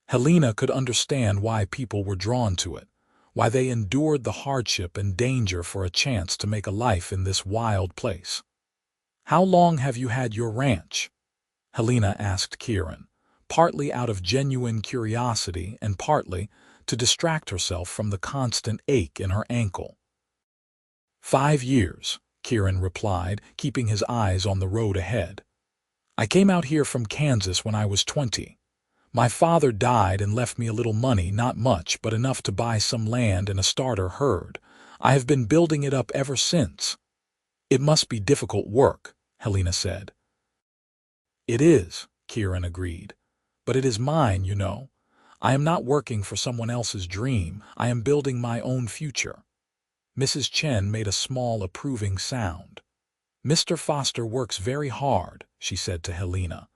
Helena could understand why people were drawn to it, why they endured the hardship and danger for a chance to make a life in this wild place. "How long have you had your ranch?" Helena asked Kieran, partly out of genuine curiosity and partly to distract herself from the constant ache in her ankle. 5 years. Kieran replied, keeping his eyes on the road ahead. "I came out here from Kansas when I was 20. My father died and left me a little money, not much, but enough to buy some land and a starter herd. I have been building it up ever since." "It must be difficult work," Helena said. "It is," Kieran agreed. "But it is mine, you know. I am not working for someone else's dream. I am building my own future." Mrs. Chen made a small approving sound. "Mr. Foster works very hard," she said to Helena.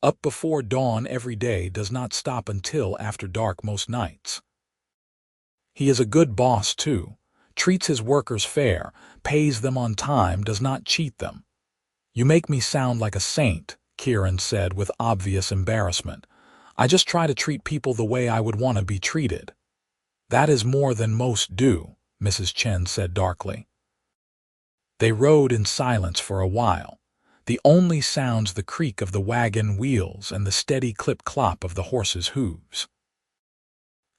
"Up before dawn every day, does not stop until after dark most nights. He is a good boss too, treats his workers fair, pays them on time, does not cheat them." "You make me sound like a saint," Kieran said with obvious embarrassment. "I just try to treat people the way I would want to be treated." "That is more than most do," Mrs. Chen said darkly. They rode in silence for a while, the only sounds the creak of the wagon wheels and the steady clip-clop of the horses' hooves.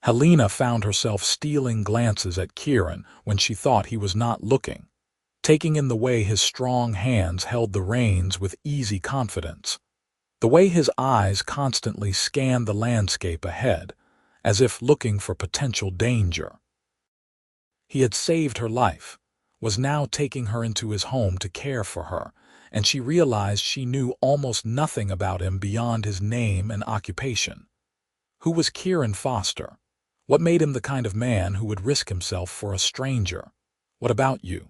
Helena found herself stealing glances at Kieran when she thought he was not looking, taking in the way his strong hands held the reins with easy confidence, the way his eyes constantly scanned the landscape ahead, as if looking for potential danger. He had saved her life, was now taking her into his home to care for her, and she realized she knew almost nothing about him beyond his name and occupation. Who was Kieran Foster? What made him the kind of man who would risk himself for a stranger? What about you?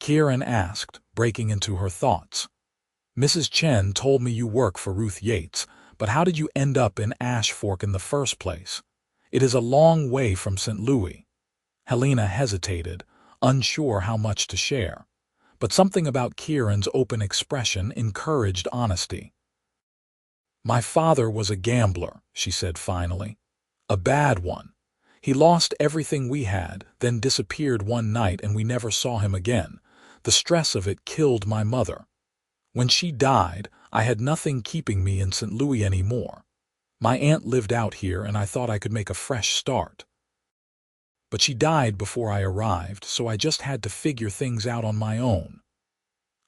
Kieran asked, breaking into her thoughts. Mrs. Chen told me you work for Ruth Yates, but how did you end up in Ash Fork in the first place? It is a long way from St. Louis. Helena hesitated, unsure how much to share, but something about Kieran's open expression encouraged honesty. My father was a gambler, she said finally. A bad one. He lost everything we had, then disappeared one night and we never saw him again. The stress of it killed my mother. When she died, I had nothing keeping me in St. Louis anymore. My aunt lived out here and I thought I could make a fresh start. But she died before I arrived, so I just had to figure things out on my own.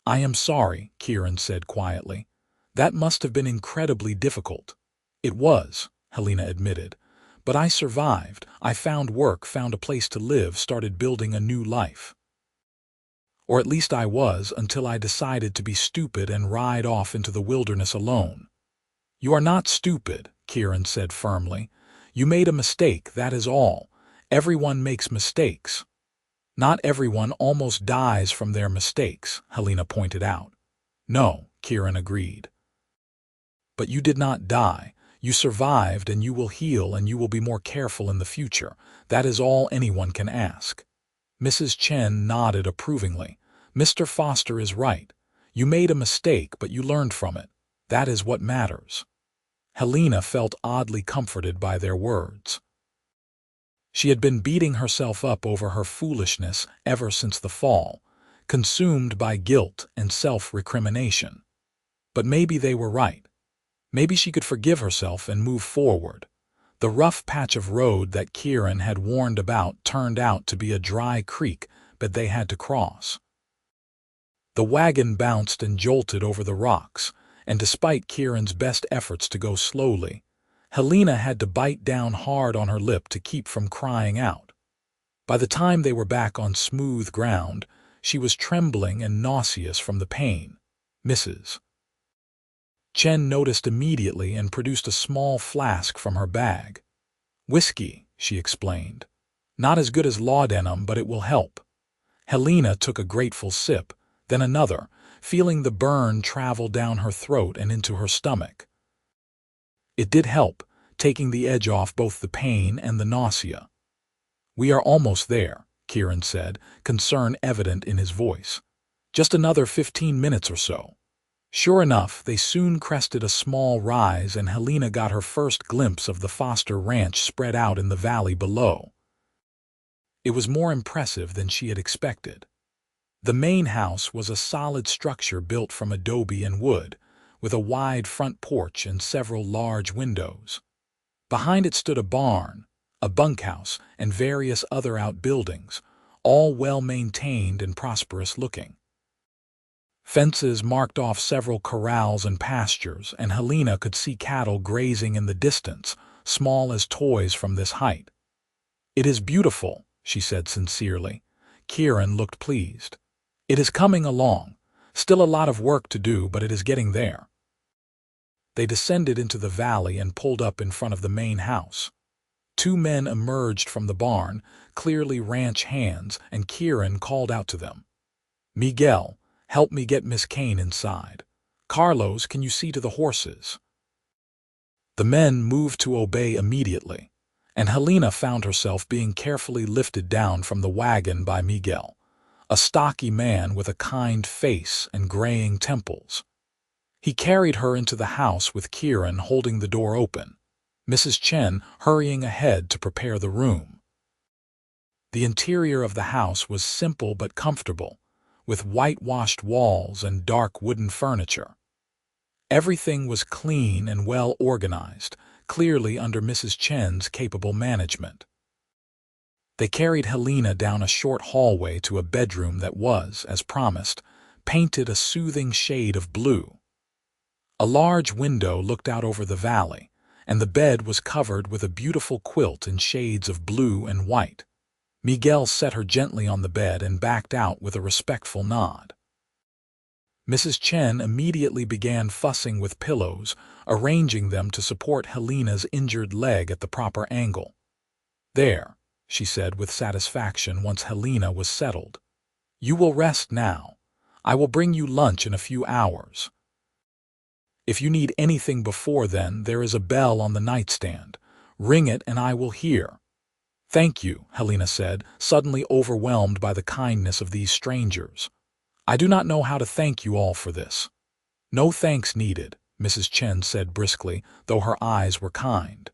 I am sorry, Kieran said quietly. That must have been incredibly difficult. It was, Helena admitted. But I survived. I found work, found a place to live, started building a new life. Or at least I was, until I decided to be stupid and ride off into the wilderness alone. You are not stupid, Kieran said firmly. You made a mistake, that is all. Everyone makes mistakes. Not everyone almost dies from their mistakes, Helena pointed out. No, Kieran agreed. But you did not die. You survived and you will heal and you will be more careful in the future. That is all anyone can ask. Mrs. Chen nodded approvingly. Mr. Foster is right. You made a mistake, but you learned from it. That is what matters. Helena felt oddly comforted by their words. She had been beating herself up over her foolishness ever since the fall, consumed by guilt and self-recrimination. But maybe they were right. Maybe she could forgive herself and move forward. The rough patch of road that Kieran had warned about turned out to be a dry creek that they had to cross. The wagon bounced and jolted over the rocks, and despite Kieran's best efforts to go slowly, Helena had to bite down hard on her lip to keep from crying out. By the time they were back on smooth ground, she was trembling and nauseous from the pain. Mrs. Chen noticed immediately and produced a small flask from her bag. Whiskey, she explained. Not as good as laudanum, but it will help. Helena took a grateful sip, then another, feeling the burn travel down her throat and into her stomach. It did help, taking the edge off both the pain and the nausea. We are almost there, Kieran said, concern evident in his voice. Just another 15 minutes or so. Sure enough, they soon crested a small rise and Helena got her first glimpse of the Foster ranch spread out in the valley below. It was more impressive than she had expected. The main house was a solid structure built from adobe and wood, with a wide front porch and several large windows. Behind it stood a barn, a bunkhouse, and various other outbuildings, all well-maintained and prosperous-looking. Fences marked off several corrals and pastures, and Helena could see cattle grazing in the distance, small as toys from this height. It is beautiful, she said sincerely. Kieran looked pleased. It is coming along. Still a lot of work to do, but it is getting there. They descended into the valley and pulled up in front of the main house. Two men emerged from the barn, clearly ranch hands, and Kieran called out to them. Miguel, help me get Miss Kane inside. Carlos, can you see to the horses? The men moved to obey immediately, and Helena found herself being carefully lifted down from the wagon by Miguel, a stocky man with a kind face and graying temples. He carried her into the house with Kieran holding the door open, Mrs. Chen hurrying ahead to prepare the room. The interior of the house was simple but comfortable, with whitewashed walls and dark wooden furniture. Everything was clean and well organized, clearly under Mrs. Chen's capable management. They carried Helena down a short hallway to a bedroom that was, as promised, painted a soothing shade of blue. A large window looked out over the valley, and the bed was covered with a beautiful quilt in shades of blue and white. Miguel set her gently on the bed and backed out with a respectful nod. Mrs. Chen immediately began fussing with pillows, arranging them to support Helena's injured leg at the proper angle. "There," she said with satisfaction once Helena was settled. "You will rest now. I will bring you lunch in a few hours. If you need anything before then, there is a bell on the nightstand. Ring it and I will hear." "Thank you," Helena said, suddenly overwhelmed by the kindness of these strangers. "I do not know how to thank you all for this." "No thanks needed," Mrs. Chen said briskly, though her eyes were kind.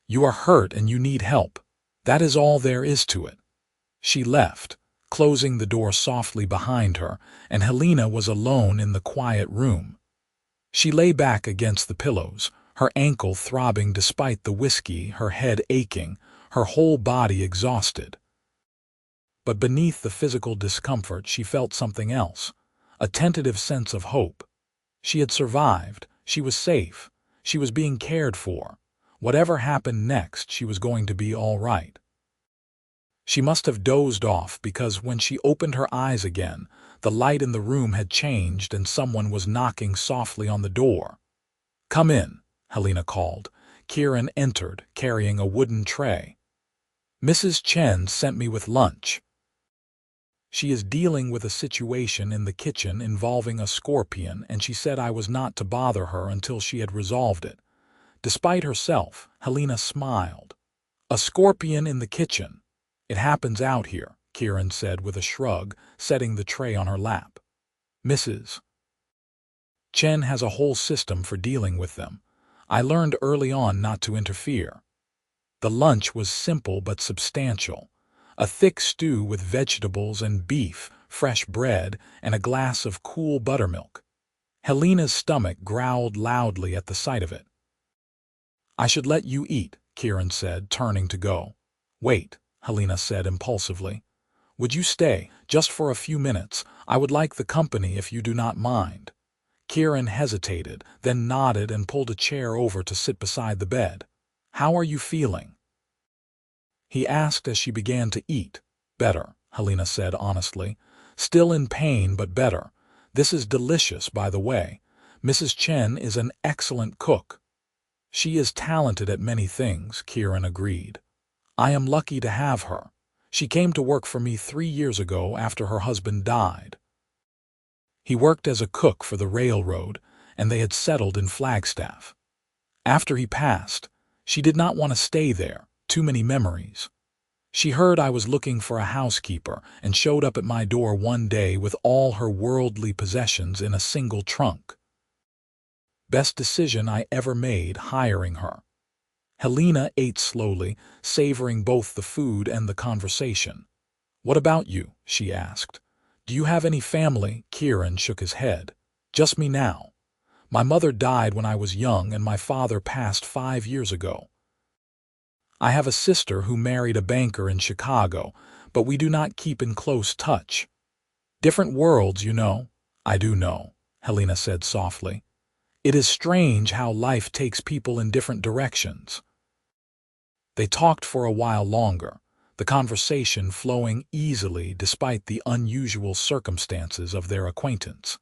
"You are hurt and you need help. That is all there is to it." She left, closing the door softly behind her, and Helena was alone in the quiet room. She lay back against the pillows, her ankle throbbing despite the whiskey, her head aching, her whole body exhausted. But beneath the physical discomfort she felt something else, a tentative sense of hope. She had survived, she was safe, she was being cared for. Whatever happened next, she was going to be all right. She must have dozed off because when she opened her eyes again, the light in the room had changed and someone was knocking softly on the door. "Come in," Helena called. Kieran entered, carrying a wooden tray. "Mrs. Chen sent me with lunch. She is dealing with a situation in the kitchen involving a scorpion, and she said I was not to bother her until she had resolved it." Despite herself, Helena smiled. "A scorpion in the kitchen. It happens out here," Kieran said with a shrug, setting the tray on her lap. "Mrs. Chen has a whole system for dealing with them. I learned early on not to interfere." The lunch was simple but substantial. A thick stew with vegetables and beef, fresh bread, and a glass of cool buttermilk. Helena's stomach growled loudly at the sight of it. "I should let you eat," Kieran said, turning to go. "Wait," Helena said impulsively. "Would you stay, just for a few minutes? I would like the company if you do not mind." Kieran hesitated, then nodded and pulled a chair over to sit beside the bed. "How are you feeling?" he asked as she began to eat. "Better," Helena said honestly. "Still in pain, but better. This is delicious, by the way. Mrs. Chen is an excellent cook." "She is talented at many things," Kieran agreed. "I am lucky to have her. She came to work for me 3 years ago after her husband died. He worked as a cook for the railroad, and they had settled in Flagstaff. After he passed, she did not want to stay there, too many memories. She heard I was looking for a housekeeper and showed up at my door one day with all her worldly possessions in a single trunk. Best decision I ever made, hiring her." Helena ate slowly, savoring both the food and the conversation. "What about you?" she asked. "Do you have any family?" Kieran shook his head. "Just me now. My mother died when I was young and my father passed 5 years ago. I have a sister who married a banker in Chicago, but we do not keep in close touch. Different worlds, you know." "I do know," Helena said softly. "It is strange how life takes people in different directions." They talked for a while longer, the conversation flowing easily despite the unusual circumstances of their acquaintance.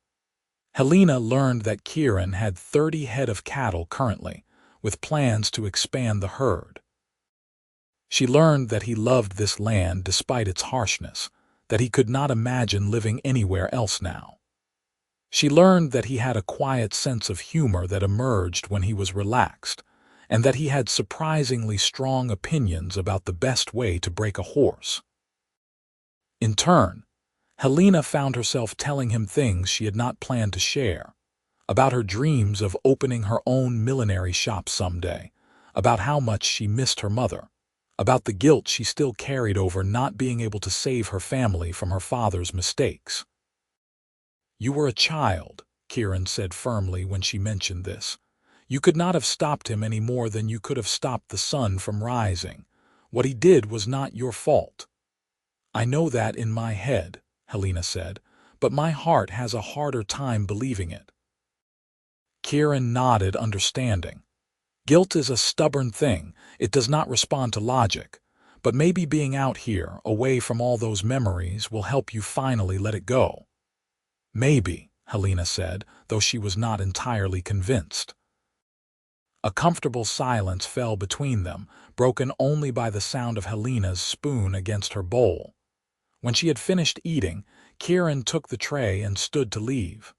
Helena learned that Kieran had 30 head of cattle currently, with plans to expand the herd. She learned that he loved this land despite its harshness, that he could not imagine living anywhere else now. She learned that he had a quiet sense of humor that emerged when he was relaxed, and that he had surprisingly strong opinions about the best way to break a horse. In turn, Helena found herself telling him things she had not planned to share, about her dreams of opening her own millinery shop someday, about how much she missed her mother, about the guilt she still carried over not being able to save her family from her father's mistakes. "You were a child," Kieran said firmly when she mentioned this. You could not have stopped him any more than you could have stopped the sun from rising. What he did was not your fault." "I know that in my head," Helena said, "but my heart has a harder time believing it." Kieran nodded, understanding. Guilt is a stubborn thing. It does not respond to logic. But maybe being out here, away from all those memories, will help you finally let it go. "Maybe," Helena said, though she was not entirely convinced. A comfortable silence fell between them, broken only by the sound of Helena's spoon against her bowl. When she had finished eating, Kieran took the tray and stood to leave.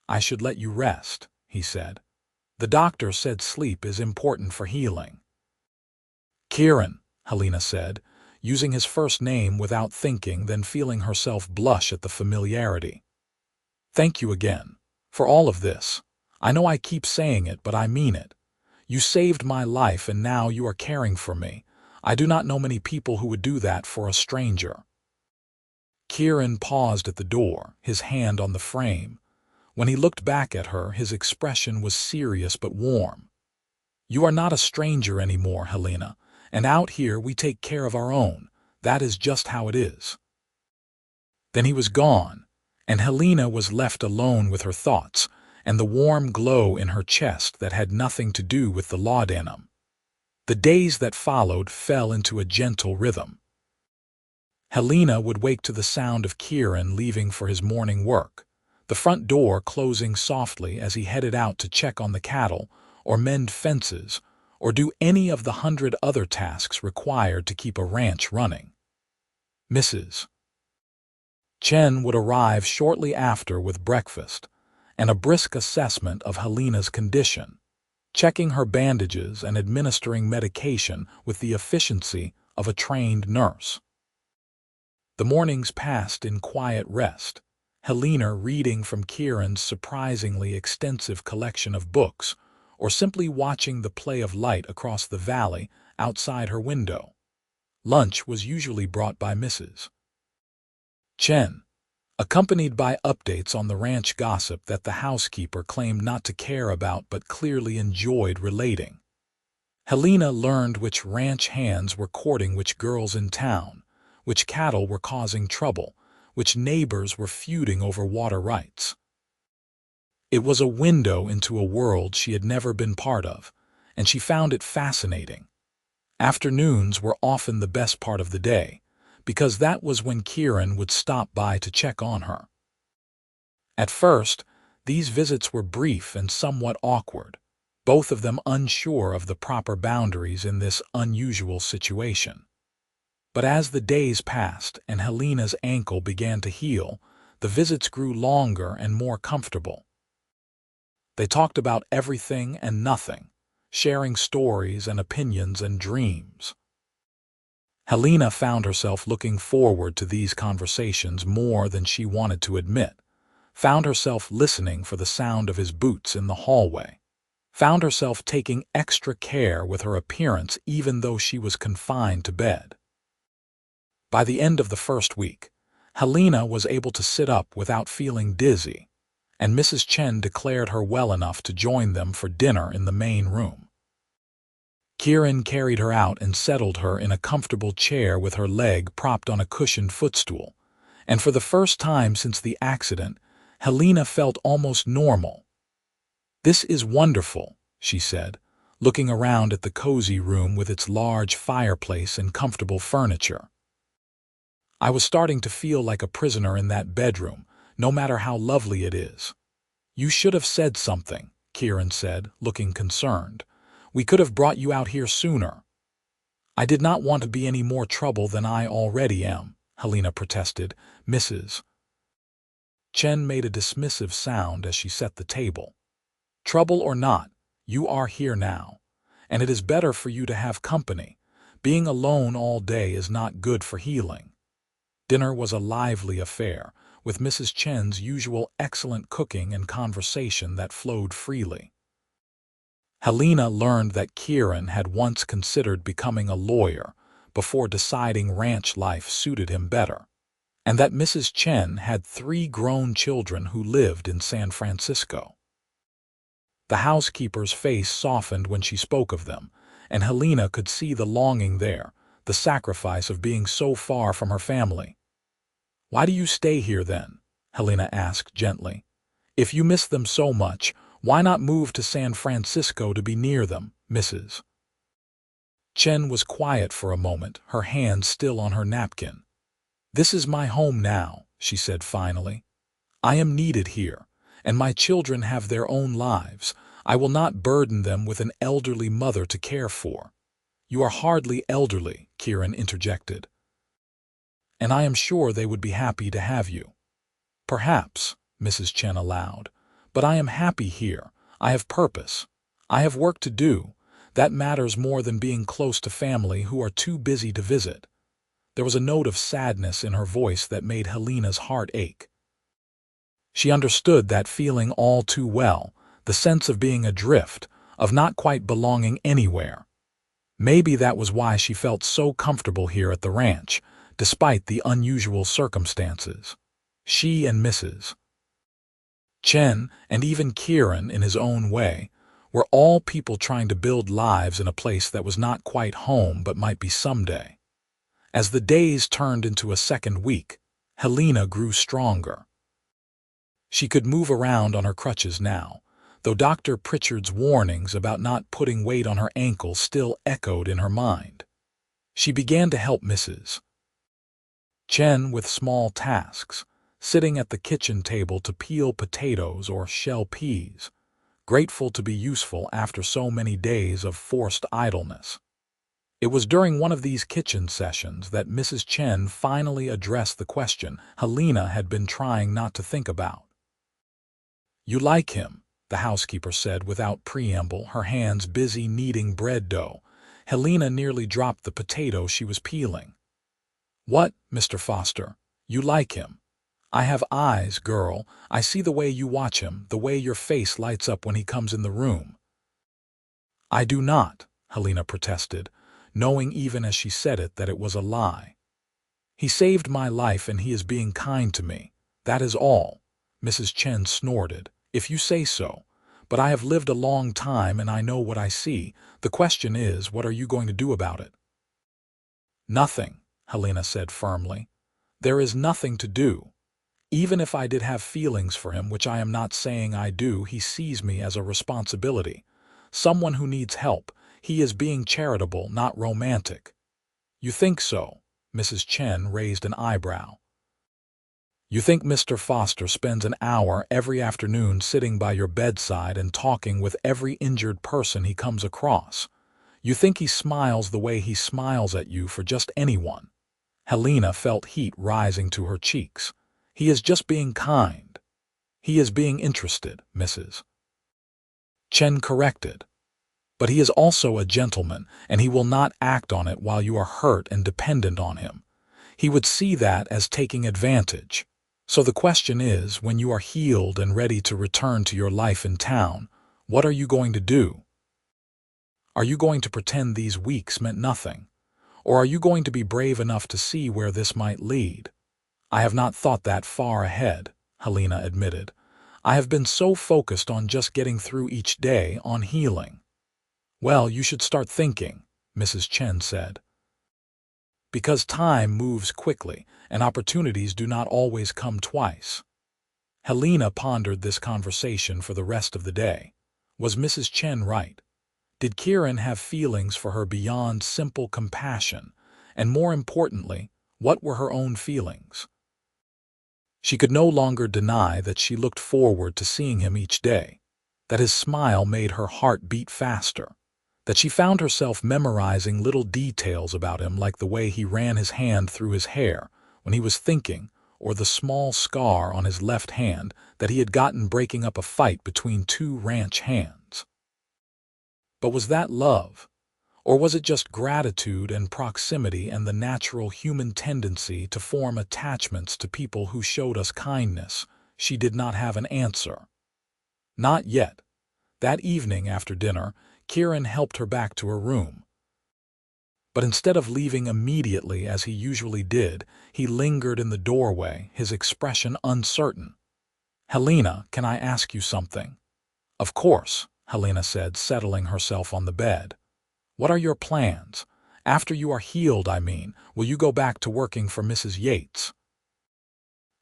"I should let you rest," he said. "The doctor said sleep is important for healing." "Kieran," Helena said, using his first name without thinking, then feeling herself blush at the familiarity. "Thank you again. For all of this. I know I keep saying it, but I mean it. You saved my life and now you are caring for me. I do not know many people who would do that for a stranger." Kieran paused at the door, his hand on the frame. When he looked back at her, his expression was serious but warm. "You are not a stranger anymore, Helena, and out here we take care of our own. That is just how it is." Then he was gone, and Helena was left alone with her thoughts and the warm glow in her chest that had nothing to do with the laudanum. The days that followed fell into a gentle rhythm. Helena would wake to the sound of Kieran leaving for his morning work, the front door closing softly as he headed out to check on the cattle or mend fences or do any of the 100 other tasks required to keep a ranch running. Mrs. Chen would arrive shortly after with breakfast and a brisk assessment of Helena's condition, checking her bandages and administering medication with the efficiency of a trained nurse. The mornings passed in quiet rest, Helena reading from Kieran's surprisingly extensive collection of books, or simply watching the play of light across the valley outside her window. Lunch was usually brought by Mrs. Chen, accompanied by updates on the ranch gossip that the housekeeper claimed not to care about but clearly enjoyed relating. Helena learned which ranch hands were courting which girls in town, which cattle were causing trouble, which neighbors were feuding over water rights. It was a window into a world she had never been part of, and she found it fascinating. Afternoons were often the best part of the day, because that was when Kieran would stop by to check on her. At first, these visits were brief and somewhat awkward, both of them unsure of the proper boundaries in this unusual situation. But as the days passed and Helena's ankle began to heal, the visits grew longer and more comfortable. They talked about everything and nothing, sharing stories and opinions and dreams. Helena found herself looking forward to these conversations more than she wanted to admit, found herself listening for the sound of his boots in the hallway, found herself taking extra care with her appearance even though she was confined to bed. By the end of the first week, Helena was able to sit up without feeling dizzy, and Mrs. Chen declared her well enough to join them for dinner in the main room. Kieran carried her out and settled her in a comfortable chair with her leg propped on a cushioned footstool, and for the first time since the accident, Helena felt almost normal. "This is wonderful," she said, looking around at the cozy room with its large fireplace and comfortable furniture. "I was starting to feel like a prisoner in that bedroom, no matter how lovely it is." "You should have said something," Kieran said, looking concerned. "We could have brought you out here sooner." "I did not want to be any more trouble than I already am," Helena protested. Mrs. Chen made a dismissive sound as she set the table. "Trouble or not, you are here now, and it is better for you to have company. Being alone all day is not good for healing." Dinner was a lively affair, with Mrs. Chen's usual excellent cooking and conversation that flowed freely. Helena learned that Kieran had once considered becoming a lawyer before deciding ranch life suited him better, and that Mrs. Chen had 3 grown children who lived in San Francisco. The housekeeper's face softened when she spoke of them, and Helena could see the longing there, the sacrifice of being so far from her family. "Why do you stay here then?" Helena asked gently. "If you miss them so much, why not move to San Francisco to be near them, Mrs.?" Chen was quiet for a moment, her hand still on her napkin. "This is my home now," she said finally. "I am needed here, and my children have their own lives. I will not burden them with an elderly mother to care for." "You are hardly elderly," Kieran interjected. "And I am sure they would be happy to have you." "Perhaps," Mrs. Chen allowed, "but I am happy here. I have purpose. I have work to do. That matters more than being close to family who are too busy to visit." There was a note of sadness in her voice that made Helena's heart ache. She understood that feeling all too well, the sense of being adrift, of not quite belonging anywhere. Maybe that was why she felt so comfortable here at the ranch, despite the unusual circumstances. She and Mrs. Chen, and even Kieran in his own way, were all people trying to build lives in a place that was not quite home but might be someday. As the days turned into a second week, Helena grew stronger. She could move around on her crutches now, though Dr. Pritchard's warnings about not putting weight on her ankle still echoed in her mind. She began to help Mrs. Chen with small tasks, sitting at the kitchen table to peel potatoes or shell peas, grateful to be useful after so many days of forced idleness. It was during one of these kitchen sessions that Mrs. Chen finally addressed the question Helena had been trying not to think about. "You like him," the housekeeper said without preamble, her hands busy kneading bread dough. Helena nearly dropped the potato she was peeling. "What, Mr. Foster? You like him? I have eyes, girl. I see the way you watch him, the way your face lights up when he comes in the room." "I do not," Helena protested, knowing even as she said it that it was a lie. "He saved my life and he is being kind to me. That is all," Mrs. Chen snorted. "If you say so. But I have lived a long time and I know what I see. The question is, what are you going to do about it?" "Nothing," Helena said firmly. "There is nothing to do. Even if I did have feelings for him, which I am not saying I do, he sees me as a responsibility. Someone who needs help. He is being charitable, not romantic." "You think so?" Mrs. Chen raised an eyebrow. "You think Mr. Foster spends an hour every afternoon sitting by your bedside and talking with every injured person he comes across? You think he smiles the way he smiles at you for just anyone?" Helena felt heat rising to her cheeks. "He is just being kind." "He is being interested," Mrs. Chen corrected. "But he is also a gentleman, and he will not act on it while you are hurt and dependent on him. He would see that as taking advantage. So the question is, when you are healed and ready to return to your life in town, what are you going to do? Are you going to pretend these weeks meant nothing? Or are you going to be brave enough to see where this might lead?" "I have not thought that far ahead," Helena admitted. "I have been so focused on just getting through each day, on healing." "Well, you should start thinking," Mrs. Chen said. "Because time moves quickly, and opportunities do not always come twice." Helena pondered this conversation for the rest of the day. Was Mrs. Chen right? Did Kieran have feelings for her beyond simple compassion? And more importantly, what were her own feelings? She could no longer deny that she looked forward to seeing him each day, that his smile made her heart beat faster, that she found herself memorizing little details about him like the way he ran his hand through his hair when he was thinking, or the small scar on his left hand that he had gotten breaking up a fight between two ranch hands. But was that love? Or was it just gratitude and proximity and the natural human tendency to form attachments to people who showed us kindness? She did not have an answer. Not yet. That evening after dinner, Kieran helped her back to her room. But instead of leaving immediately as he usually did, he lingered in the doorway, his expression uncertain. "Helena, can I ask you something?" "Of course," Helena said, settling herself on the bed. "What are your plans? After you are healed, I mean, will you go back to working for Mrs. Yates?"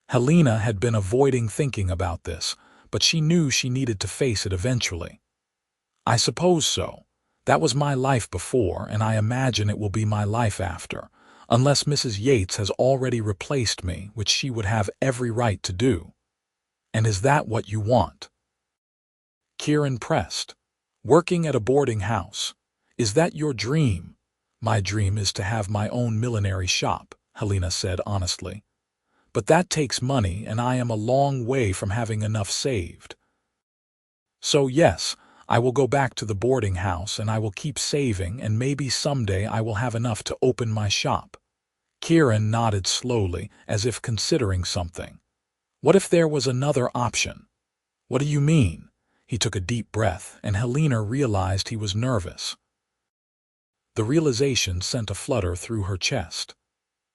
Helena had been avoiding thinking about this, but she knew she needed to face it eventually. "I suppose so. That was my life before, and I imagine it will be my life after, unless Mrs. Yates has already replaced me, which she would have every right to do." "And is that what you want?" Kieran pressed. "Working at a boarding house. Is that your dream?" "My dream is to have my own millinery shop," Helena said honestly. "But that takes money, and I am a long way from having enough saved. So yes, I will go back to the boarding house and I will keep saving, and maybe someday I will have enough to open my shop." Kieran nodded slowly, as if considering something. "What if there was another option?" "What do you mean?" He took a deep breath, and Helena realized he was nervous. The realization sent a flutter through her chest.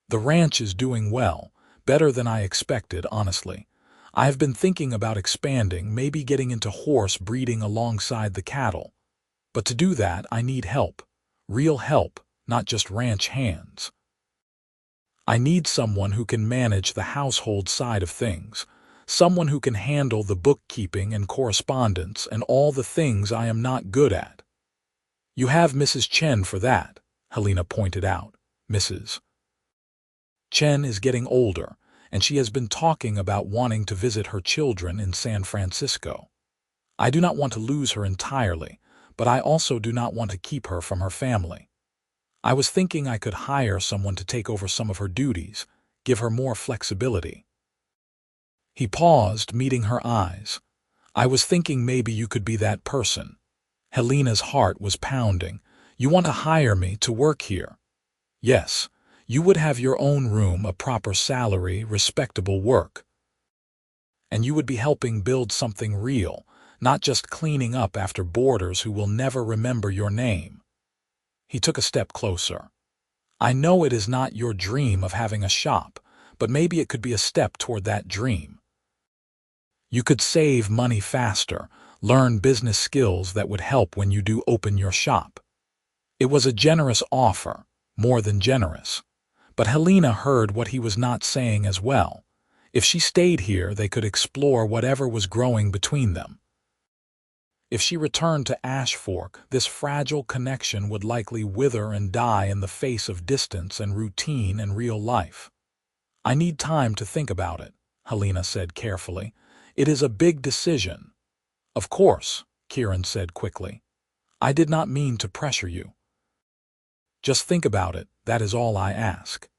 "The ranch is doing well, better than I expected, honestly. I have been thinking about expanding, maybe getting into horse breeding alongside the cattle. But to do that, I need help. Real help, not just ranch hands. I need someone who can manage the household side of things, someone who can handle the bookkeeping and correspondence and all the things I am not good at." "You have Mrs. Chen for that," Helena pointed out. "Mrs. Chen is getting older, and she has been talking about wanting to visit her children in San Francisco. I do not want to lose her entirely, but I also do not want to keep her from her family. I was thinking I could hire someone to take over some of her duties, give her more flexibility." He paused, meeting her eyes. "I was thinking maybe you could be that person." Helena's heart was pounding. "You want to hire me to work here?" "Yes. You would have your own room, a proper salary, respectable work. And you would be helping build something real, not just cleaning up after boarders who will never remember your name." He took a step closer. "I know it is not your dream of having a shop, but maybe it could be a step toward that dream. You could save money faster, learn business skills that would help when you do open your shop." It was a generous offer, more than generous. But Helena heard what he was not saying as well. If she stayed here, they could explore whatever was growing between them. If she returned to Ash Fork, this fragile connection would likely wither and die in the face of distance and routine and real life. "I need time to think about it," Helena said carefully. "It is a big decision." "Of course," Kieran said quickly. "I did not mean to pressure you. Just think about it, that is all I ask."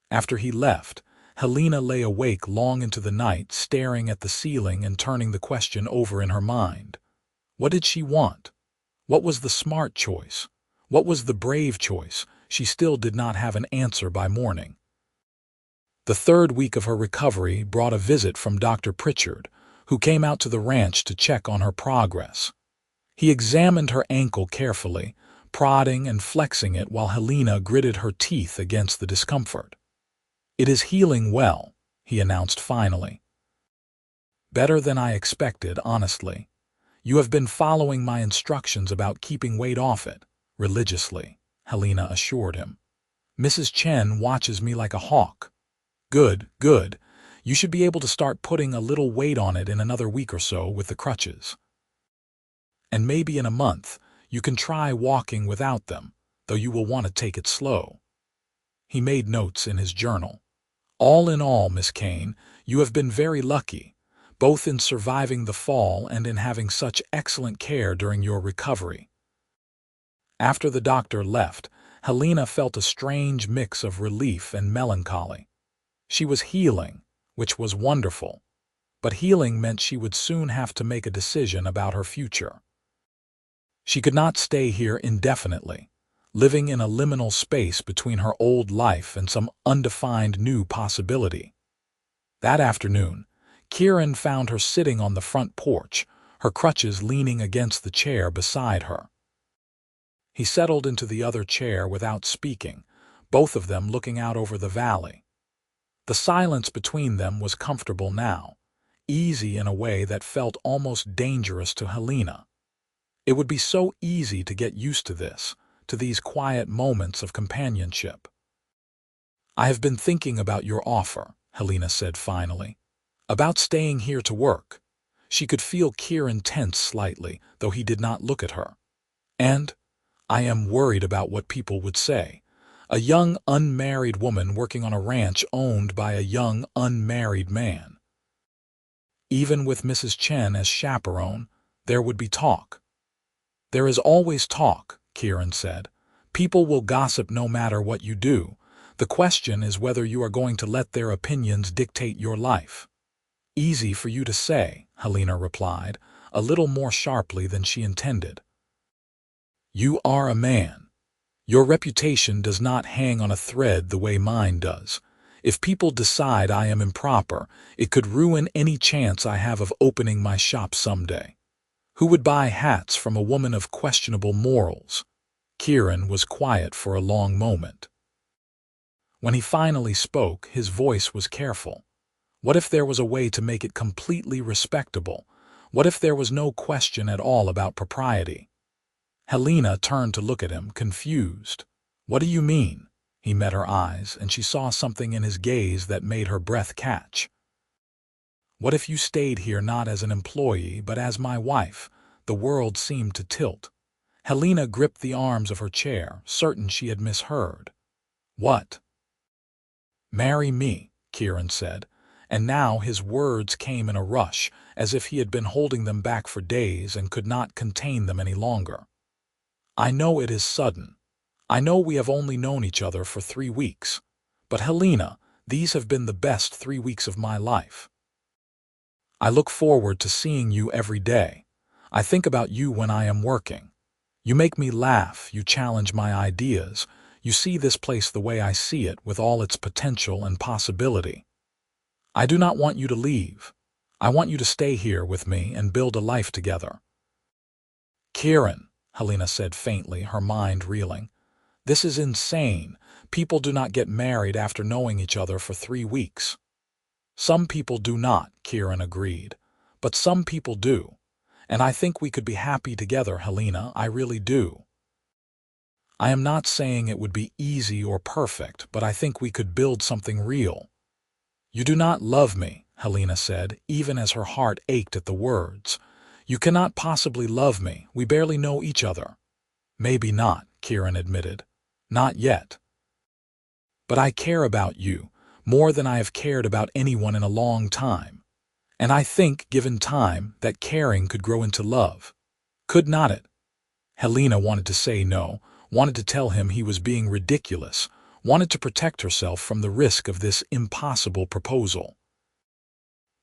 After he left, Helena lay awake long into the night, staring at the ceiling and turning the question over in her mind. What did she want? What was the smart choice? What was the brave choice? She still did not have an answer by morning. The third week of her recovery brought a visit from Dr. Pritchard, who came out to the ranch to check on her progress. He examined her ankle carefully, prodding and flexing it while Helena gritted her teeth against the discomfort. "It is healing well," he announced finally. "Better than I expected, honestly. You have been following my instructions about keeping weight off it, religiously," Helena assured him. "Mrs. Chen watches me like a hawk." "Good, good. You should be able to start putting a little weight on it in another week or so with the crutches. And maybe in a month, you can try walking without them, though you will want to take it slow." He made notes in his journal. "All in all, Miss Kane, you have been very lucky, both in surviving the fall and in having such excellent care during your recovery." After the doctor left, Helena felt a strange mix of relief and melancholy. She was healing, which was wonderful, but healing meant she would soon have to make a decision about her future. She could not stay here indefinitely, living in a liminal space between her old life and some undefined new possibility. That afternoon, Kieran found her sitting on the front porch, her crutches leaning against the chair beside her. He settled into the other chair without speaking, both of them looking out over the valley. The silence between them was comfortable now, easy in a way that felt almost dangerous to Helena. It would be so easy to get used to this, to these quiet moments of companionship. "I have been thinking about your offer," Helena said finally. "About staying here to work." She could feel Kieran tense slightly, though he did not look at her. "And I am worried about what people would say. A young, unmarried woman working on a ranch owned by a young, unmarried man. Even with Mrs. Chen as chaperone, there would be talk." "There is always talk," Kieran said. "People will gossip no matter what you do. The question is whether you are going to let their opinions dictate your life." "Easy for you to say," Helena replied, a little more sharply than she intended. "You are a man. Your reputation does not hang on a thread the way mine does. If people decide I am improper, it could ruin any chance I have of opening my shop someday. Who would buy hats from a woman of questionable morals?" Kieran was quiet for a long moment. When he finally spoke, his voice was careful. What if there was a way to make it completely respectable? What if there was no question at all about propriety? Helena turned to look at him, confused. "What do you mean?" He met her eyes, and she saw something in his gaze that made her breath catch. "What if you stayed here not as an employee, but as my wife?" The world seemed to tilt. Helena gripped the arms of her chair, certain she had misheard. "What?" "Marry me," Kieran said, and now his words came in a rush, as if he had been holding them back for days and could not contain them any longer. "I know it is sudden. I know we have only known each other for 3 weeks. But Helena, these have been the best 3 weeks of my life. I look forward to seeing you every day. I think about you when I am working. You make me laugh, you challenge my ideas. You see this place the way I see it, with all its potential and possibility. I do not want you to leave. I want you to stay here with me and build a life together." "Kieran," Helena said faintly, her mind reeling. "This is insane. People do not get married after knowing each other for 3 weeks. "Some people do not," Kieran agreed. "But some people do. And I think we could be happy together, Helena, I really do. I am not saying it would be easy or perfect, but I think we could build something real." "You do not love me," Helena said, even as her heart ached at the words. "You cannot possibly love me. We barely know each other." "Maybe not," Kieran admitted. "Not yet. But I care about you, more than I have cared about anyone in a long time. And I think, given time, that caring could grow into love. Could not it?" Helena wanted to say no, wanted to tell him he was being ridiculous, wanted to protect herself from the risk of this impossible proposal.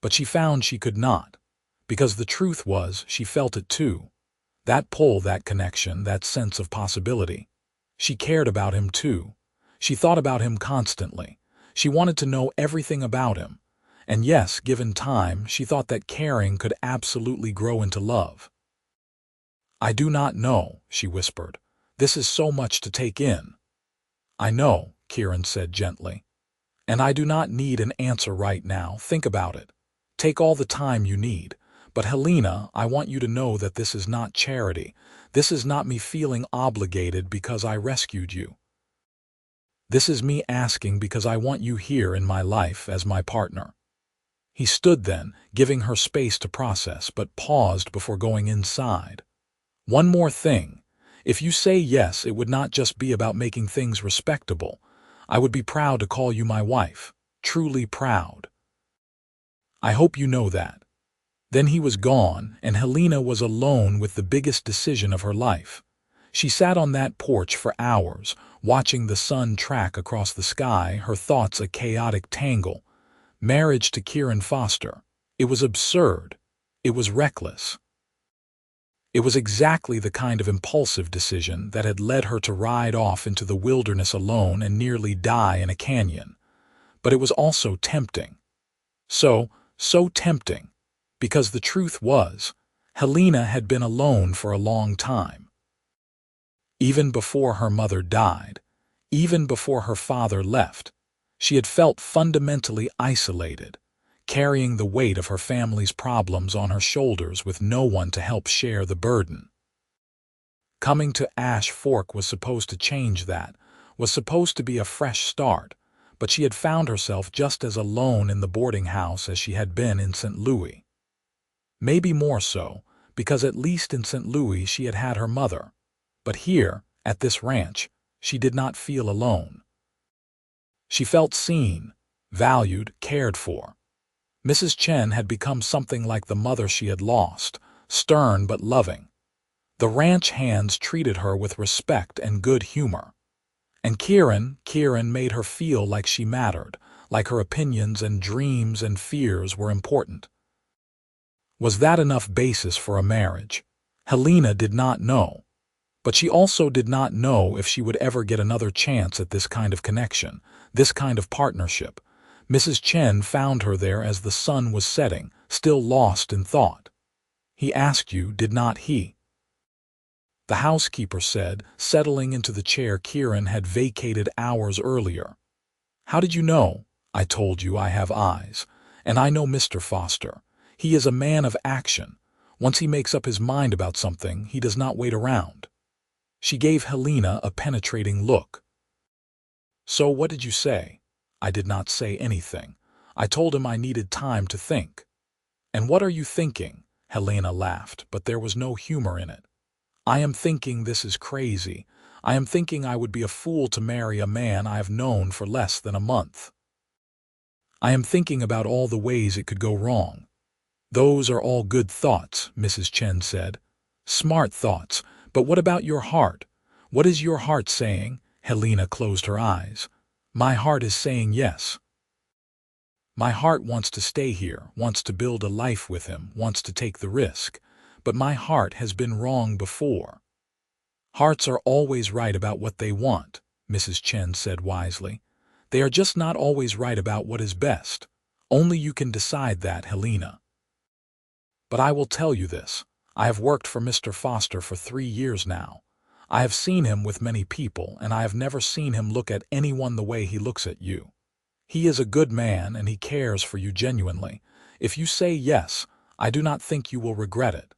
But she found she could not, because the truth was she felt it too. That pull, that connection, that sense of possibility. She cared about him too. She thought about him constantly. She wanted to know everything about him. And yes, given time, she thought that caring could absolutely grow into love. "I do not know," she whispered. "This is so much to take in." "I know," Kieran said gently. "And I do not need an answer right now. Think about it. Take all the time you need. But Helena, I want you to know that this is not charity. This is not me feeling obligated because I rescued you. This is me asking because I want you here in my life as my partner." He stood then, giving her space to process, but paused before going inside. "One more thing. If you say yes, it would not just be about making things respectable. I would be proud to call you my wife. Truly proud. I hope you know that." Then he was gone, and Helena was alone with the biggest decision of her life. She sat on that porch for hours, watching the sun track across the sky, her thoughts a chaotic tangle. Marriage to Kieran Foster. It was absurd. It was reckless. It was exactly the kind of impulsive decision that had led her to ride off into the wilderness alone and nearly die in a canyon. But it was also tempting. So tempting. Because the truth was, Helena had been alone for a long time. Even before her mother died, even before her father left, she had felt fundamentally isolated, carrying the weight of her family's problems on her shoulders with no one to help share the burden. Coming to Ash Fork was supposed to change that, was supposed to be a fresh start, but she had found herself just as alone in the boarding house as she had been in St. Louis. Maybe more so, because at least in St. Louis she had had her mother, but here, at this ranch, she did not feel alone. She felt seen, valued, cared for. Mrs. Chen had become something like the mother she had lost, stern but loving. The ranch hands treated her with respect and good humor. And Kieran made her feel like she mattered, like her opinions and dreams and fears were important. Was that enough basis for a marriage? Helena did not know. But she also did not know if she would ever get another chance at this kind of connection, this kind of partnership. Mrs. Chen found her there as the sun was setting, still lost in thought. He asked you, did not he? The housekeeper said, settling into the chair Kieran had vacated hours earlier. How did you know? I told you I have eyes. And I know Mr. Foster. He is a man of action. Once he makes up his mind about something, he does not wait around. She gave Helena a penetrating look. So what did you say? I did not say anything. I told him I needed time to think. And what are you thinking? Helena laughed, but there was no humor in it. I am thinking this is crazy. I am thinking I would be a fool to marry a man I have known for less than a month. I am thinking about all the ways it could go wrong. Those are all good thoughts, Mrs. Chen said. Smart thoughts, but what about your heart? What is your heart saying? Helena closed her eyes. My heart is saying yes. My heart wants to stay here, wants to build a life with him, wants to take the risk. But my heart has been wrong before. Hearts are always right about what they want, Mrs. Chen said wisely. They are just not always right about what is best. Only you can decide that, Helena. But I will tell you this. I have worked for Mr. Foster for 3 years now. I have seen him with many people, and I have never seen him look at anyone the way he looks at you. He is a good man, and he cares for you genuinely. If you say yes, I do not think you will regret it.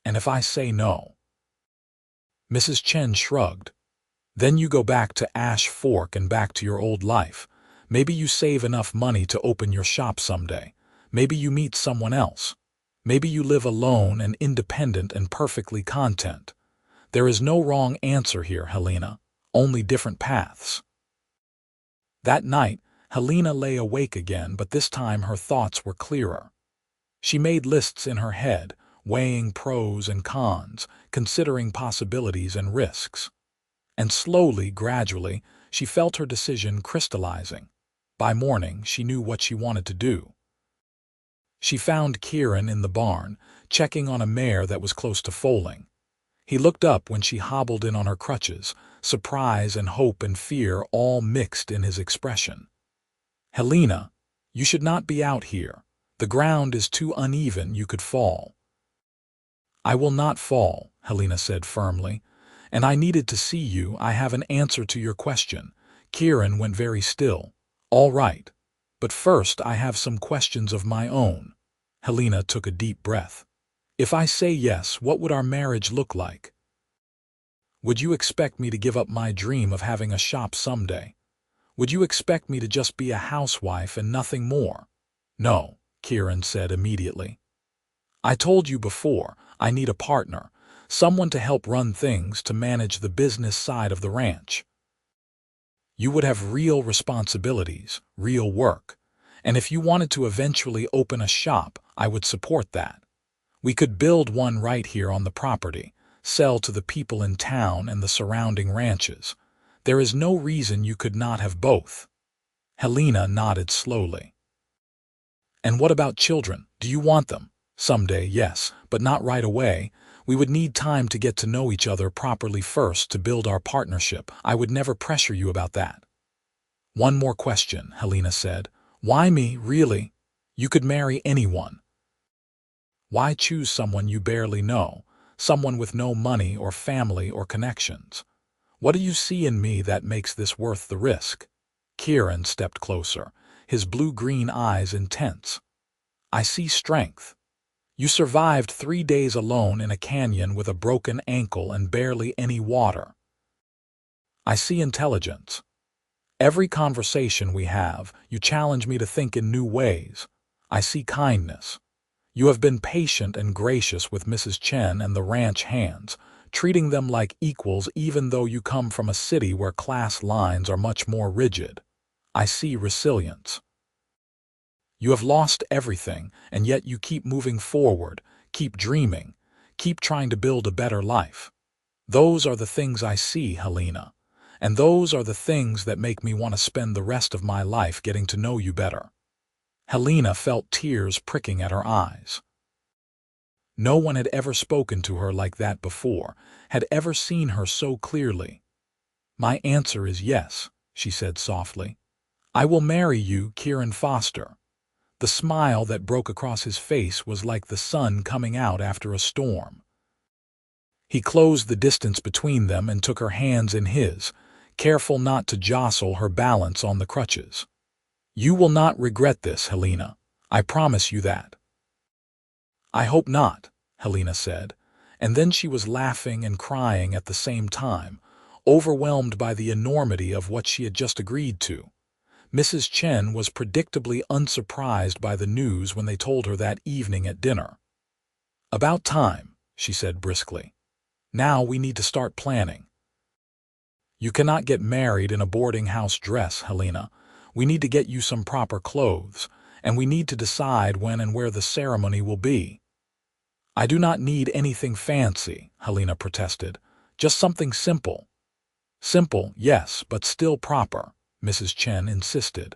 And if I say no? Mrs. Chen shrugged. Then you go back to Ash Fork and back to your old life. Maybe you save enough money to open your shop someday. Maybe you meet someone else. Maybe you live alone and independent and perfectly content. There is no wrong answer here, Helena, only different paths. That night, Helena lay awake again, but this time her thoughts were clearer. She made lists in her head, weighing pros and cons, considering possibilities and risks. And slowly, gradually, she felt her decision crystallizing. By morning, she knew what she wanted to do. She found Kieran in the barn, checking on a mare that was close to foaling. He looked up when she hobbled in on her crutches, surprise and hope and fear all mixed in his expression. Helena, you should not be out here. The ground is too uneven, you could fall. I will not fall, Helena said firmly. And I needed to see you. I have an answer to your question. Kieran went very still. All right. But first I have some questions of my own. Helena took a deep breath. If I say yes, what would our marriage look like? Would you expect me to give up my dream of having a shop someday? Would you expect me to just be a housewife and nothing more? No, Kieran said immediately. I told you before, I need a partner, someone to help run things, to manage the business side of the ranch. You would have real responsibilities, real work. And if you wanted to eventually open a shop, I would support that. We could build one right here on the property, sell to the people in town and the surrounding ranches. There is no reason you could not have both. Helena nodded slowly. And what about children? Do you want them? Someday, yes, but not right away. We would need time to get to know each other properly first to build our partnership. I would never pressure you about that. One more question, Helena said. Why me, really? You could marry anyone. Why choose someone you barely know, someone with no money or family or connections? What do you see in me that makes this worth the risk? Kieran stepped closer, his blue-green eyes intense. I see strength. You survived 3 days alone in a canyon with a broken ankle and barely any water. I see intelligence. Every conversation we have, you challenge me to think in new ways. I see kindness. You have been patient and gracious with Mrs. Chen and the ranch hands, treating them like equals even though you come from a city where class lines are much more rigid. I see resilience. You have lost everything, and yet you keep moving forward, keep dreaming, keep trying to build a better life. Those are the things I see, Helena, and those are the things that make me want to spend the rest of my life getting to know you better. Helena felt tears pricking at her eyes. No one had ever spoken to her like that before, had ever seen her so clearly. "My answer is yes," she said softly. "I will marry you, Kieran Foster." The smile that broke across his face was like the sun coming out after a storm. He closed the distance between them and took her hands in his, careful not to jostle her balance on the crutches. "You will not regret this, Helena. I promise you that." "I hope not," Helena said, and then she was laughing and crying at the same time, overwhelmed by the enormity of what she had just agreed to. Mrs. Chen was predictably unsurprised by the news when they told her that evening at dinner. "About time," she said briskly. "Now we need to start planning." "You cannot get married in a boarding house dress, Helena. We need to get you some proper clothes, and we need to decide when and where the ceremony will be." "I do not need anything fancy," Helena protested. "Just something simple." "Simple, yes, but still proper," Mrs. Chen insisted.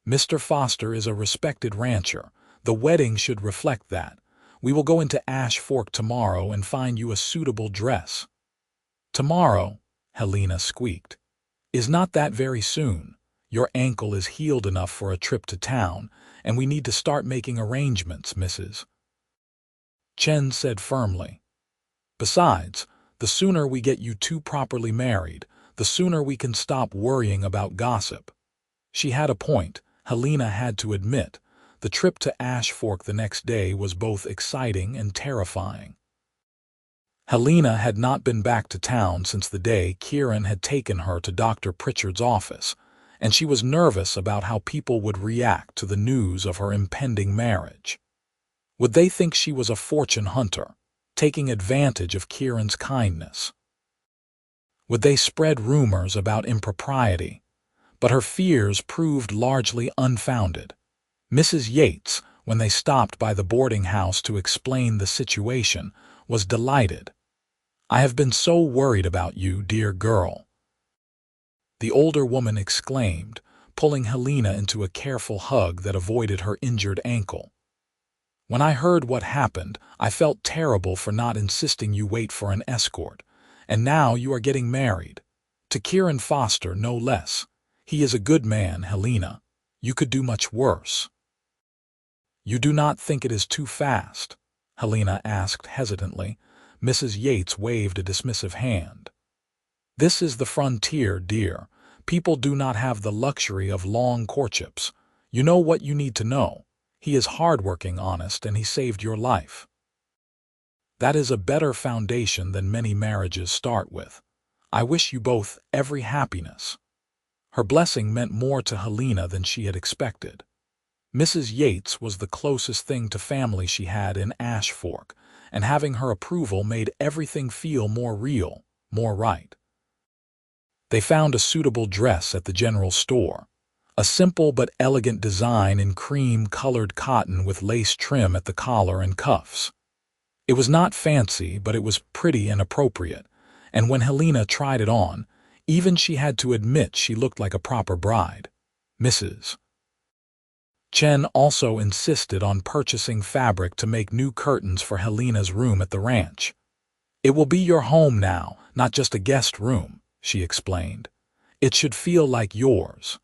"Mr. Foster is a respected rancher. The wedding should reflect that. We will go into Ash Fork tomorrow and find you a suitable dress." "Tomorrow," Helena squeaked. "Is not that very soon? Your ankle is healed enough for a trip to town, and we need to start making arrangements, Mrs. Chen said firmly. "Besides, the sooner we get you two properly married, the sooner we can stop worrying about gossip." She had a point, Helena had to admit. The trip to Ash Fork the next day was both exciting and terrifying. Helena had not been back to town since the day Kieran had taken her to Dr. Pritchard's office, and she was nervous about how people would react to the news of her impending marriage. Would they think she was a fortune hunter, taking advantage of Kieran's kindness? Would they spread rumors about impropriety? But her fears proved largely unfounded. Mrs. Yates, when they stopped by the boarding house to explain the situation, was delighted. "I have been so worried about you, dear girl," the older woman exclaimed, pulling Helena into a careful hug that avoided her injured ankle. "When I heard what happened, I felt terrible for not insisting you wait for an escort, and now you are getting married. To Kieran Foster, no less. He is a good man, Helena. You could do much worse." "You do not think it is too fast?" Helena asked hesitantly. Mrs. Yates waved a dismissive hand. "This is the frontier, dear. People do not have the luxury of long courtships. You know what you need to know. He is hardworking, honest, and he saved your life. That is a better foundation than many marriages start with. I wish you both every happiness." Her blessing meant more to Helena than she had expected. Mrs. Yates was the closest thing to family she had in Ash Fork, and having her approval made everything feel more real, more right. They found a suitable dress at the general store. A simple but elegant design in cream-colored cotton with lace trim at the collar and cuffs. It was not fancy, but it was pretty and appropriate, and when Helena tried it on, even she had to admit she looked like a proper bride. Mrs. Chen also insisted on purchasing fabric to make new curtains for Helena's room at the ranch. "It will be your home now, not just a guest room," she explained. "It should feel like yours."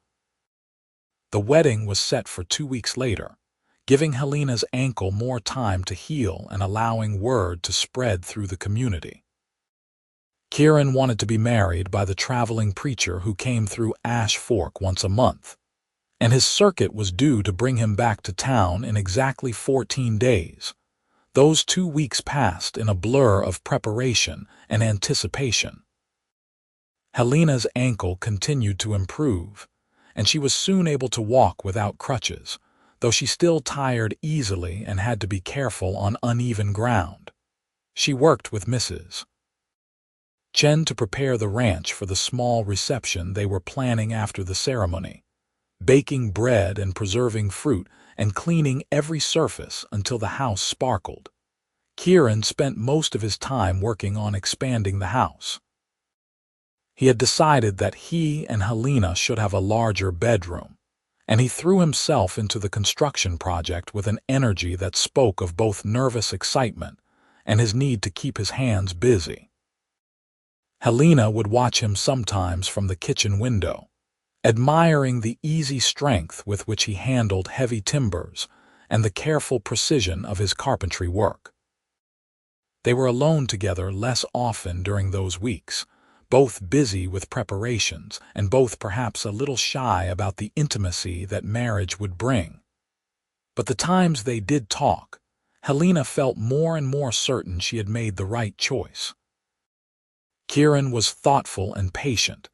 The wedding was set for 2 weeks later, giving Helena's ankle more time to heal and allowing word to spread through the community. Kieran wanted to be married by the traveling preacher who came through Ash Fork once a month. and his circuit was due to bring him back to town in exactly 14 days. Those 2 weeks passed in a blur of preparation and anticipation. Helena's ankle continued to improve, and she was soon able to walk without crutches, though she still tired easily and had to be careful on uneven ground. She worked with Mrs. Chen to prepare the ranch for the small reception they were planning after the ceremony, baking bread and preserving fruit and cleaning every surface until the house sparkled. Kieran spent most of his time working on expanding the house. He had decided that he and Helena should have a larger bedroom, and he threw himself into the construction project with an energy that spoke of both nervous excitement and his need to keep his hands busy. Helena would watch him sometimes from the kitchen window, admiring the easy strength with which he handled heavy timbers and the careful precision of his carpentry work. They were alone together less often during those weeks, both busy with preparations and both perhaps a little shy about the intimacy that marriage would bring. But the times they did talk, Helena felt more and more certain she had made the right choice. Kieran was thoughtful and patient,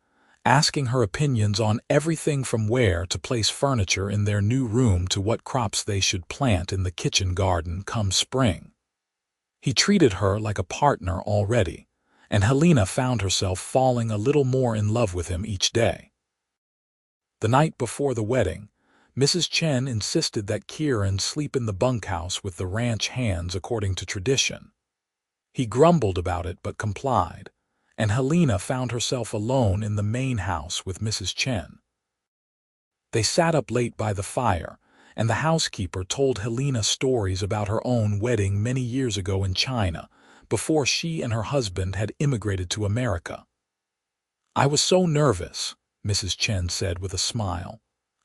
asking her opinions on everything from where to place furniture in their new room to what crops they should plant in the kitchen garden come spring. He treated her like a partner already, and Helena found herself falling a little more in love with him each day. The night before the wedding, Mrs. Chen insisted that Kieran sleep in the bunkhouse with the ranch hands according to tradition. He grumbled about it but complied, and Helena found herself alone in the main house with Mrs. Chen. They sat up late by the fire, and the housekeeper told Helena stories about her own wedding many years ago in China, before she and her husband had immigrated to America. "I was so nervous," Mrs. Chen said with a smile.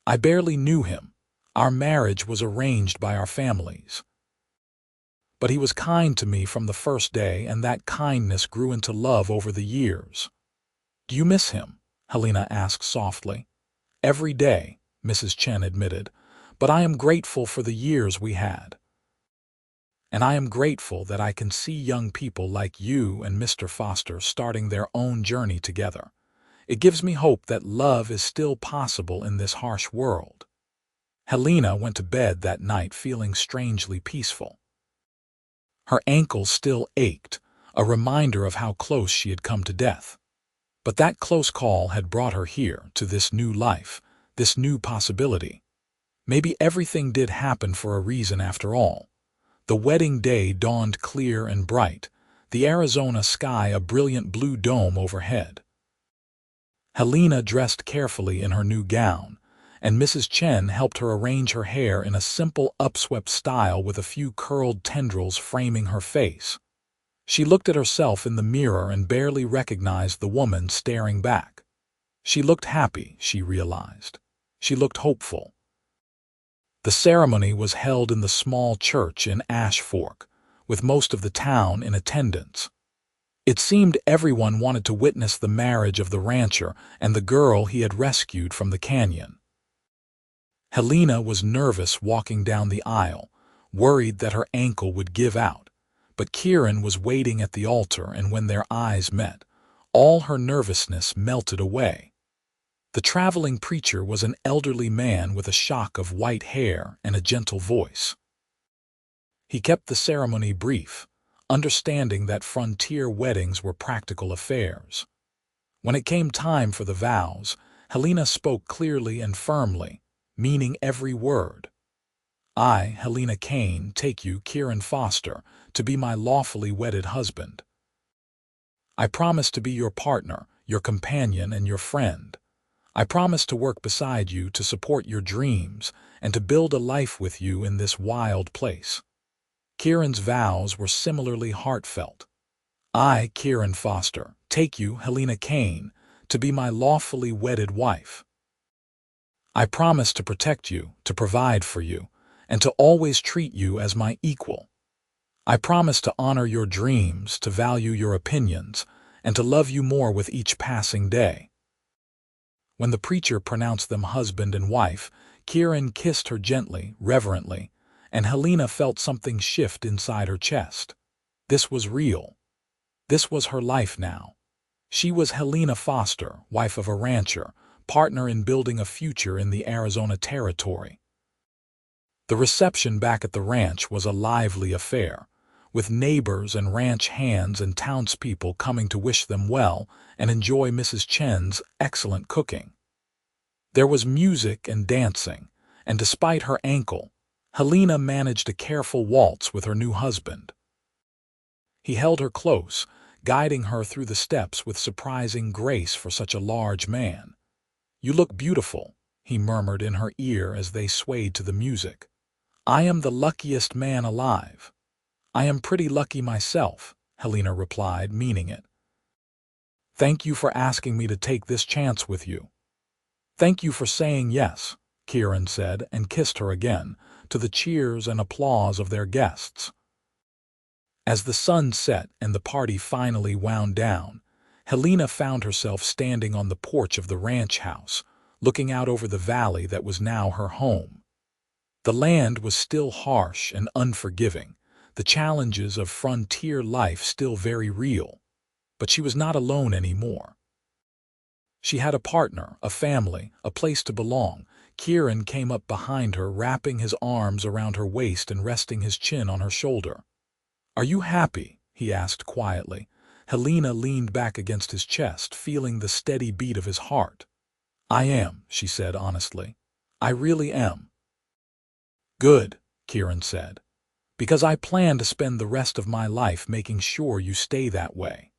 "I barely knew him. Our marriage was arranged by our families. But he was kind to me from the first day, and that kindness grew into love over the years." "Do you miss him?" Helena asked softly. "Every day," Mrs. Chen admitted, "but I am grateful for the years we had. And I am grateful that I can see young people like you and Mr. Foster starting their own journey together. It gives me hope that love is still possible in this harsh world." Helena went to bed that night feeling strangely peaceful. Her ankle still ached, a reminder of how close she had come to death. But that close call had brought her here, to this new life, this new possibility. Maybe everything did happen for a reason after all. The wedding day dawned clear and bright, the Arizona sky a brilliant blue dome overhead. Helena dressed carefully in her new gown, and Mrs. Chen helped her arrange her hair in a simple upswept style with a few curled tendrils framing her face. She looked at herself in the mirror and barely recognized the woman staring back. She looked happy, she realized. She looked hopeful. The ceremony was held in the small church in Ash Fork, with most of the town in attendance. It seemed everyone wanted to witness the marriage of the rancher and the girl he had rescued from the canyon. Helena was nervous walking down the aisle, worried that her ankle would give out, but Kieran was waiting at the altar, and when their eyes met, all her nervousness melted away. The traveling preacher was an elderly man with a shock of white hair and a gentle voice. He kept the ceremony brief, understanding that frontier weddings were practical affairs. When it came time for the vows, Helena spoke clearly and firmly, meaning every word. "I, Helena Kane, take you, Kieran Foster, to be my lawfully wedded husband. I promise to be your partner, your companion, and your friend. I promise to work beside you to support your dreams and to build a life with you in this wild place." Kieran's vows were similarly heartfelt. "I, Kieran Foster, take you, Helena Kane, to be my lawfully wedded wife. I promise to protect you, to provide for you, and to always treat you as my equal. I promise to honor your dreams, to value your opinions, and to love you more with each passing day." When the preacher pronounced them husband and wife, Kieran kissed her gently, reverently, and Helena felt something shift inside her chest. This was real. This was her life now. She was Helena Foster, wife of a rancher, partner in building a future in the Arizona Territory. The reception back at the ranch was a lively affair, with neighbors and ranch hands and townspeople coming to wish them well and enjoy Mrs. Chen's excellent cooking. There was music and dancing, and despite her ankle, Helena managed a careful waltz with her new husband. He held her close, guiding her through the steps with surprising grace for such a large man. "You look beautiful," he murmured in her ear as they swayed to the music. "I am the luckiest man alive." "I am pretty lucky myself," Helena replied, meaning it. "Thank you for asking me to take this chance with you." "Thank you for saying yes," Kieran said and kissed her again, to the cheers and applause of their guests. As the sun set and the party finally wound down, Helena found herself standing on the porch of the ranch house, looking out over the valley that was now her home. The land was still harsh and unforgiving, the challenges of frontier life still very real, but she was not alone anymore. She had a partner, a family, a place to belong. Kieran came up behind her, wrapping his arms around her waist and resting his chin on her shoulder. "Are you happy?" he asked quietly. Helena leaned back against his chest, feeling the steady beat of his heart. "I am," she said honestly. "I really am." "Good," Kieran said, "because I plan to spend the rest of my life making sure you stay that way."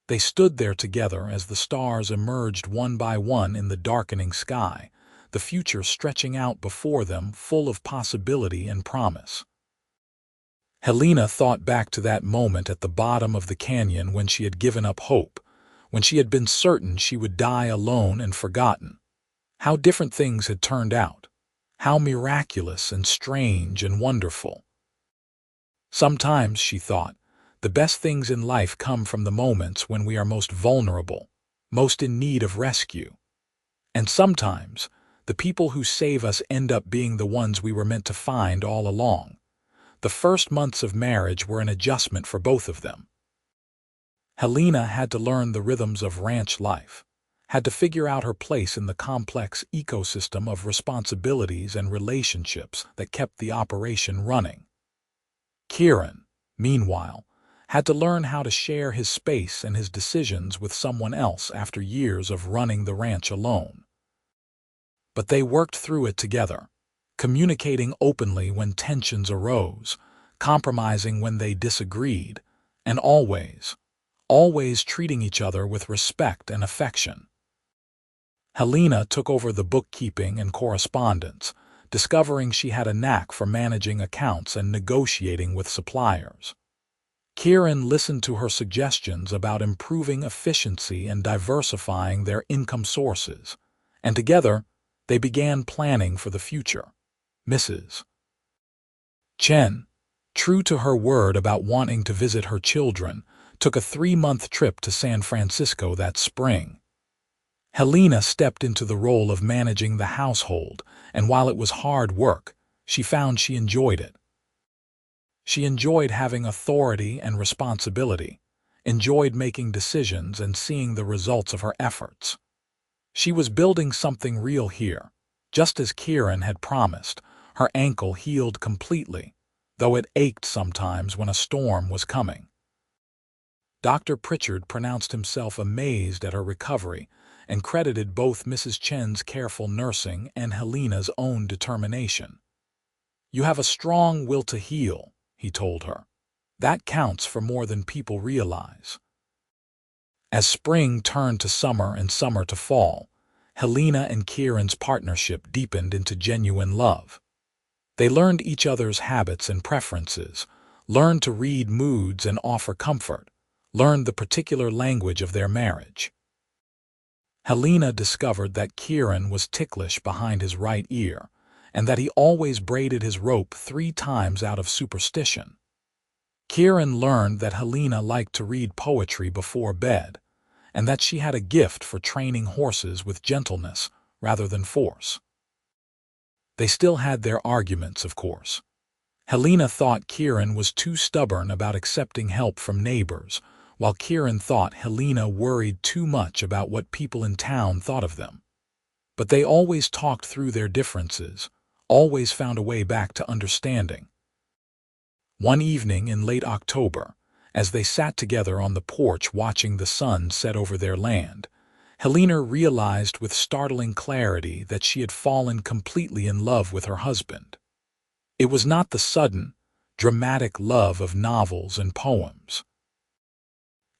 They stood there together as the stars emerged one by one in the darkening sky, the future stretching out before them full of possibility and promise. Helena thought back to that moment at the bottom of the canyon when she had given up hope, when she had been certain she would die alone and forgotten. How different things had turned out. How miraculous and strange and wonderful. Sometimes, she thought, the best things in life come from the moments when we are most vulnerable, most in need of rescue. And sometimes, the people who save us end up being the ones we were meant to find all along. The first months of marriage were an adjustment for both of them. Helena had to learn the rhythms of ranch life, had to figure out her place in the complex ecosystem of responsibilities and relationships that kept the operation running. Kieran, meanwhile, had to learn how to share his space and his decisions with someone else after years of running the ranch alone. But they worked through it together, communicating openly when tensions arose, compromising when they disagreed, and always treating each other with respect and affection. Helena took over the bookkeeping and correspondence, discovering she had a knack for managing accounts and negotiating with suppliers. Kieran listened to her suggestions about improving efficiency and diversifying their income sources, and together they began planning for the future. Mrs. Chen, true to her word about wanting to visit her children, took a 3-month trip to San Francisco that spring. Helena stepped into the role of managing the household, and while it was hard work, she found she enjoyed it. She enjoyed having authority and responsibility, enjoyed making decisions and seeing the results of her efforts. She was building something real here, just as Kieran had promised. Her ankle healed completely, though it ached sometimes when a storm was coming. Dr. Pritchard pronounced himself amazed at her recovery and credited both Mrs. Chen's careful nursing and Helena's own determination. "You have a strong will to heal," he told her. "That counts for more than people realize." As spring turned to summer and summer to fall, Helena and Kieran's partnership deepened into genuine love. They learned each other's habits and preferences, learned to read moods and offer comfort, learned the particular language of their marriage. Helena discovered that Kieran was ticklish behind his right ear, and that he always braided his rope 3 times out of superstition. Kieran learned that Helena liked to read poetry before bed, and that she had a gift for training horses with gentleness rather than force. They still had their arguments, of course. Helena thought Kieran was too stubborn about accepting help from neighbors, while Kieran thought Helena worried too much about what people in town thought of them. But they always talked through their differences, always found a way back to understanding. One evening in late October, as they sat together on the porch watching the sun set over their land, Helena realized with startling clarity that she had fallen completely in love with her husband. It was not the sudden, dramatic love of novels and poems.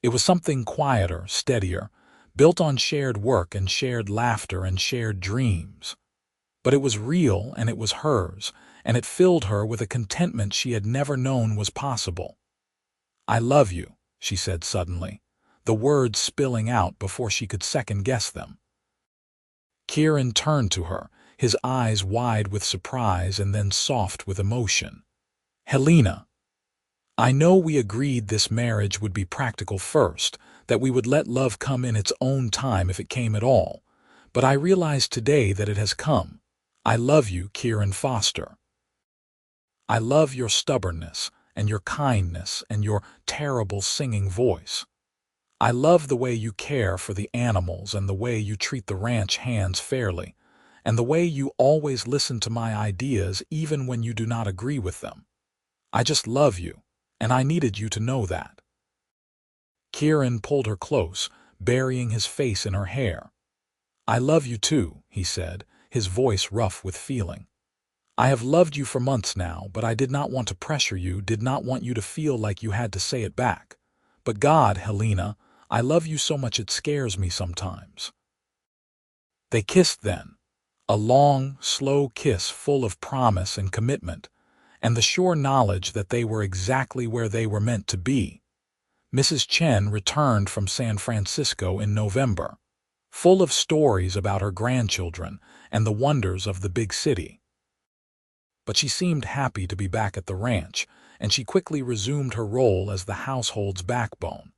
It was something quieter, steadier, built on shared work and shared laughter and shared dreams. But it was real and it was hers, and it filled her with a contentment she had never known was possible. "I love you," she said suddenly, the words spilling out before she could second-guess them. Kieran turned to her, his eyes wide with surprise and then soft with emotion. "Helena, I know we agreed this marriage would be practical first, that we would let love come in its own time if it came at all, but I realize today that it has come. I love you, Kieran Foster. I love your stubbornness and your kindness and your terrible singing voice. I love the way you care for the animals and the way you treat the ranch hands fairly, and the way you always listen to my ideas even when you do not agree with them. I just love you, and I needed you to know that." Kieran pulled her close, burying his face in her hair. "I love you too," he said, his voice rough with feeling. "I have loved you for months now, but I did not want to pressure you, did not want you to feel like you had to say it back. But God, Helena, I love you so much it scares me sometimes." They kissed then, a long, slow kiss full of promise and commitment, and the sure knowledge that they were exactly where they were meant to be. Mrs. Chen returned from San Francisco in November, full of stories about her grandchildren and the wonders of the big city. But she seemed happy to be back at the ranch, and she quickly resumed her role as the household's backbone.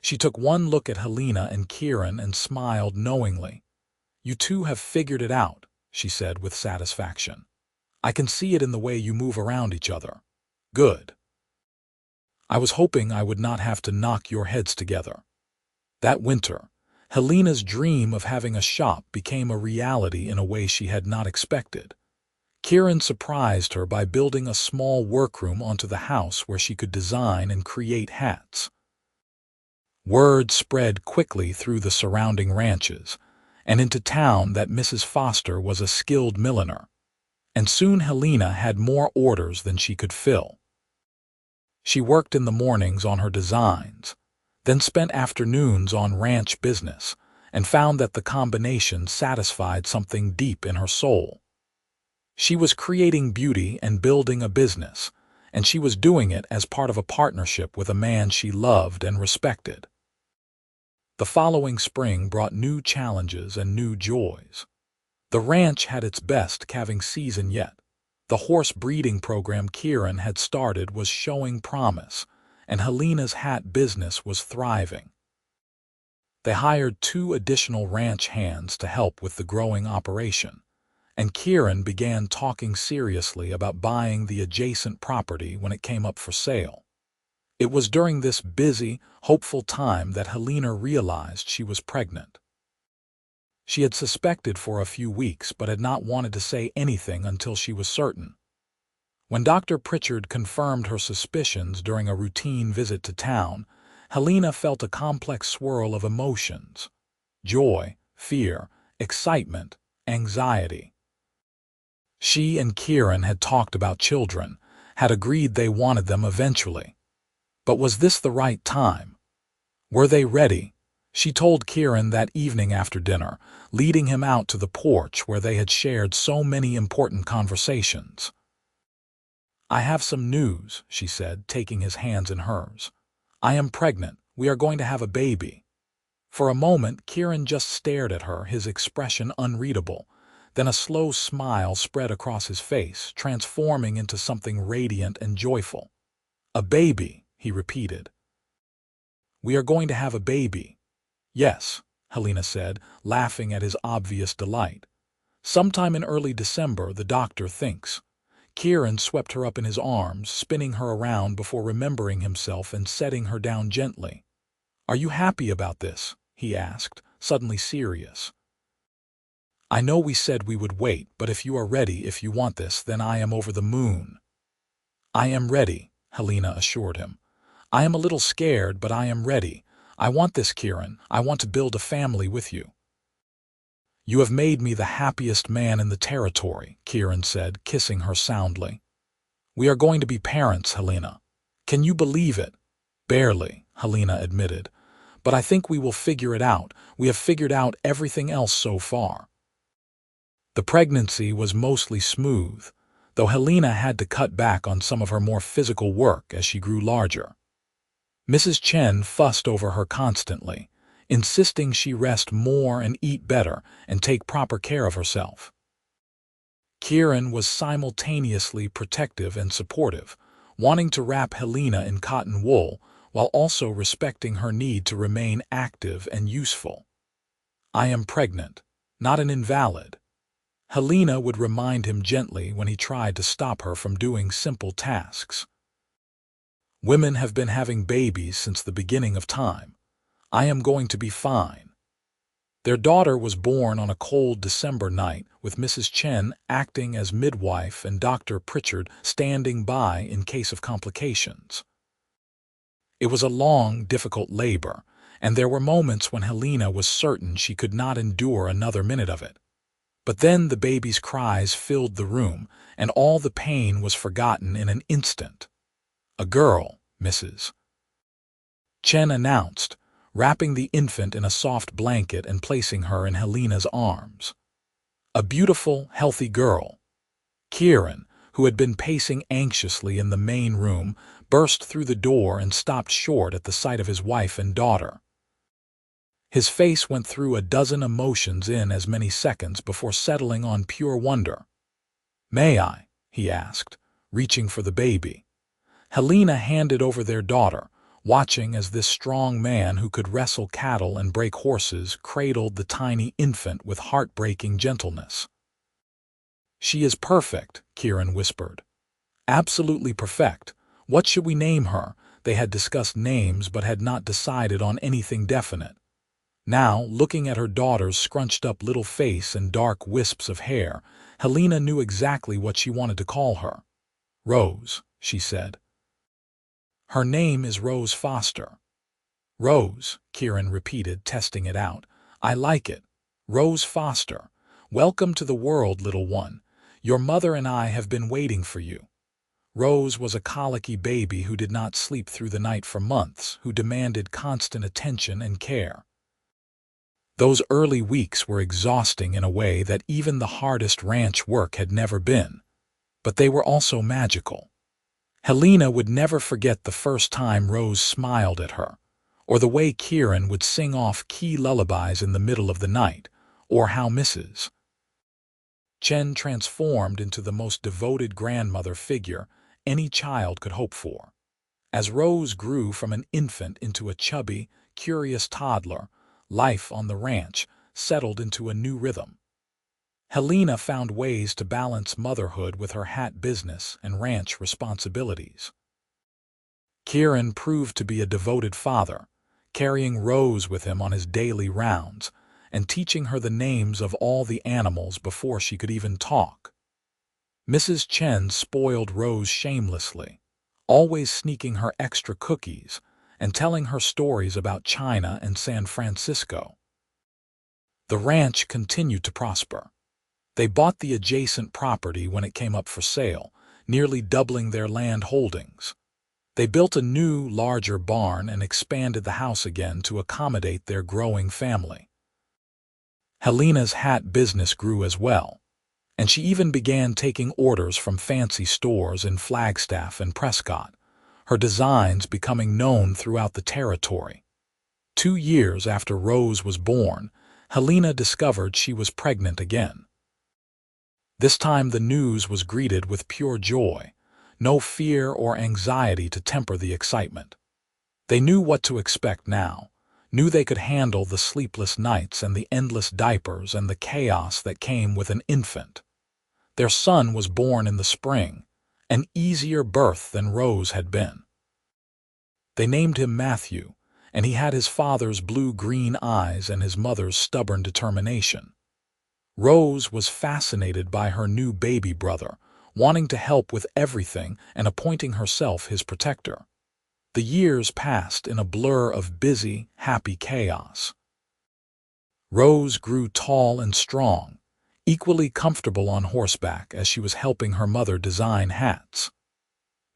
She took one look at Helena and Kieran and smiled knowingly. "You two have figured it out," she said with satisfaction. "I can see it in the way you move around each other. Good. I was hoping I would not have to knock your heads together." That winter, Helena's dream of having a shop became a reality in a way she had not expected. Kieran surprised her by building a small workroom onto the house where she could design and create hats. Word spread quickly through the surrounding ranches, and into town that Mrs. Foster was a skilled milliner, and soon Helena had more orders than she could fill. She worked in the mornings on her designs, then spent afternoons on ranch business, and found that the combination satisfied something deep in her soul. She was creating beauty and building a business, and she was doing it as part of a partnership with a man she loved and respected. The following spring brought new challenges and new joys. The ranch had its best calving season yet. The horse breeding program Kieran had started was showing promise, and Helena's hat business was thriving. They hired 2 additional ranch hands to help with the growing operation, and Kieran began talking seriously about buying the adjacent property when it came up for sale. It was during this busy, hopeful time that Helena realized she was pregnant. She had suspected for a few weeks but had not wanted to say anything until she was certain. When Dr. Pritchard confirmed her suspicions during a routine visit to town, Helena felt a complex swirl of emotions: joy, fear, excitement, anxiety. She and Kieran had talked about children, had agreed they wanted them eventually. But was this the right time? Were they ready? She told Kieran that evening after dinner, leading him out to the porch where they had shared so many important conversations. "I have some news," she said, taking his hands in hers. "I am pregnant. We are going to have a baby." For a moment, Kieran just stared at her, his expression unreadable. Then a slow smile spread across his face, transforming into something radiant and joyful. "A baby," he repeated. "We are going to have a baby." "Yes," Helena said, laughing at his obvious delight. Sometime in early December, the doctor thinks. Kieran swept her up in his arms, spinning her around before remembering himself and setting her down gently. "Are you happy about this?" he asked, suddenly serious. "I know we said we would wait, but if you are ready, if you want this, then I am over the moon." "I am ready," Helena assured him. "I am a little scared, but I am ready. I want this, Kieran. I want to build a family with you." "You have made me the happiest man in the territory," Kieran said, kissing her soundly. "We are going to be parents, Helena. Can you believe it?" "Barely," Helena admitted. "But I think we will figure it out. We have figured out everything else so far." The pregnancy was mostly smooth, though Helena had to cut back on some of her more physical work as she grew larger. Mrs. Chen fussed over her constantly, insisting she rest more and eat better and take proper care of herself. Kieran was simultaneously protective and supportive, wanting to wrap Helena in cotton wool while also respecting her need to remain active and useful. "I am pregnant, not an invalid." Helena would remind him gently when he tried to stop her from doing simple tasks. "Women have been having babies since the beginning of time. I am going to be fine." Their daughter was born on a cold December night, with Mrs. Chen acting as midwife and Dr. Pritchard standing by in case of complications. It was a long, difficult labor, and there were moments when Helena was certain she could not endure another minute of it. But then the baby's cries filled the room, and all the pain was forgotten in an instant. "A girl, Mrs. Chen announced, wrapping the infant in a soft blanket and placing her in Helena's arms. "A beautiful, healthy girl." Kieran, who had been pacing anxiously in the main room, burst through the door and stopped short at the sight of his wife and daughter. His face went through a dozen emotions in as many seconds before settling on pure wonder. "May I?" he asked, reaching for the baby. Helena handed over their daughter, watching as this strong man who could wrestle cattle and break horses cradled the tiny infant with heartbreaking gentleness. "She is perfect," Kieran whispered. "Absolutely perfect. What should we name her?" They had discussed names but had not decided on anything definite. Now, looking at her daughter's scrunched-up little face and dark wisps of hair, Helena knew exactly what she wanted to call her. "Rose," she said. "Her name is Rose Foster." "Rose," Kieran repeated, testing it out. "I like it. Rose Foster. Welcome to the world, little one. Your mother and I have been waiting for you." Rose was a colicky baby who did not sleep through the night for months, who demanded constant attention and care. Those early weeks were exhausting in a way that even the hardest ranch work had never been. But they were also magical. Helena would never forget the first time Rose smiled at her, or the way Kieran would sing off key lullabies in the middle of the night, or how Mrs. Chen transformed into the most devoted grandmother figure any child could hope for. As Rose grew from an infant into a chubby, curious toddler, life on the ranch settled into a new rhythm. Helena found ways to balance motherhood with her hat business and ranch responsibilities. Kieran proved to be a devoted father, carrying Rose with him on his daily rounds and teaching her the names of all the animals before she could even talk. Mrs. Chen spoiled Rose shamelessly, always sneaking her extra cookies and telling her stories about China and San Francisco. The ranch continued to prosper. They bought the adjacent property when it came up for sale, nearly doubling their land holdings. They built a new, larger barn and expanded the house again to accommodate their growing family. Helena's hat business grew as well, and she even began taking orders from fancy stores in Flagstaff and Prescott, her designs becoming known throughout the territory. 2 years after Rose was born, Helena discovered she was pregnant again. This time the news was greeted with pure joy, no fear or anxiety to temper the excitement. They knew what to expect now, knew they could handle the sleepless nights and the endless diapers and the chaos that came with an infant. Their son was born in the spring, an easier birth than Rose had been. They named him Matthew, and he had his father's blue-green eyes and his mother's stubborn determination. Rose was fascinated by her new baby brother, wanting to help with everything and appointing herself his protector. The years passed in a blur of busy, happy chaos. Rose grew tall and strong, equally comfortable on horseback as she was helping her mother design hats.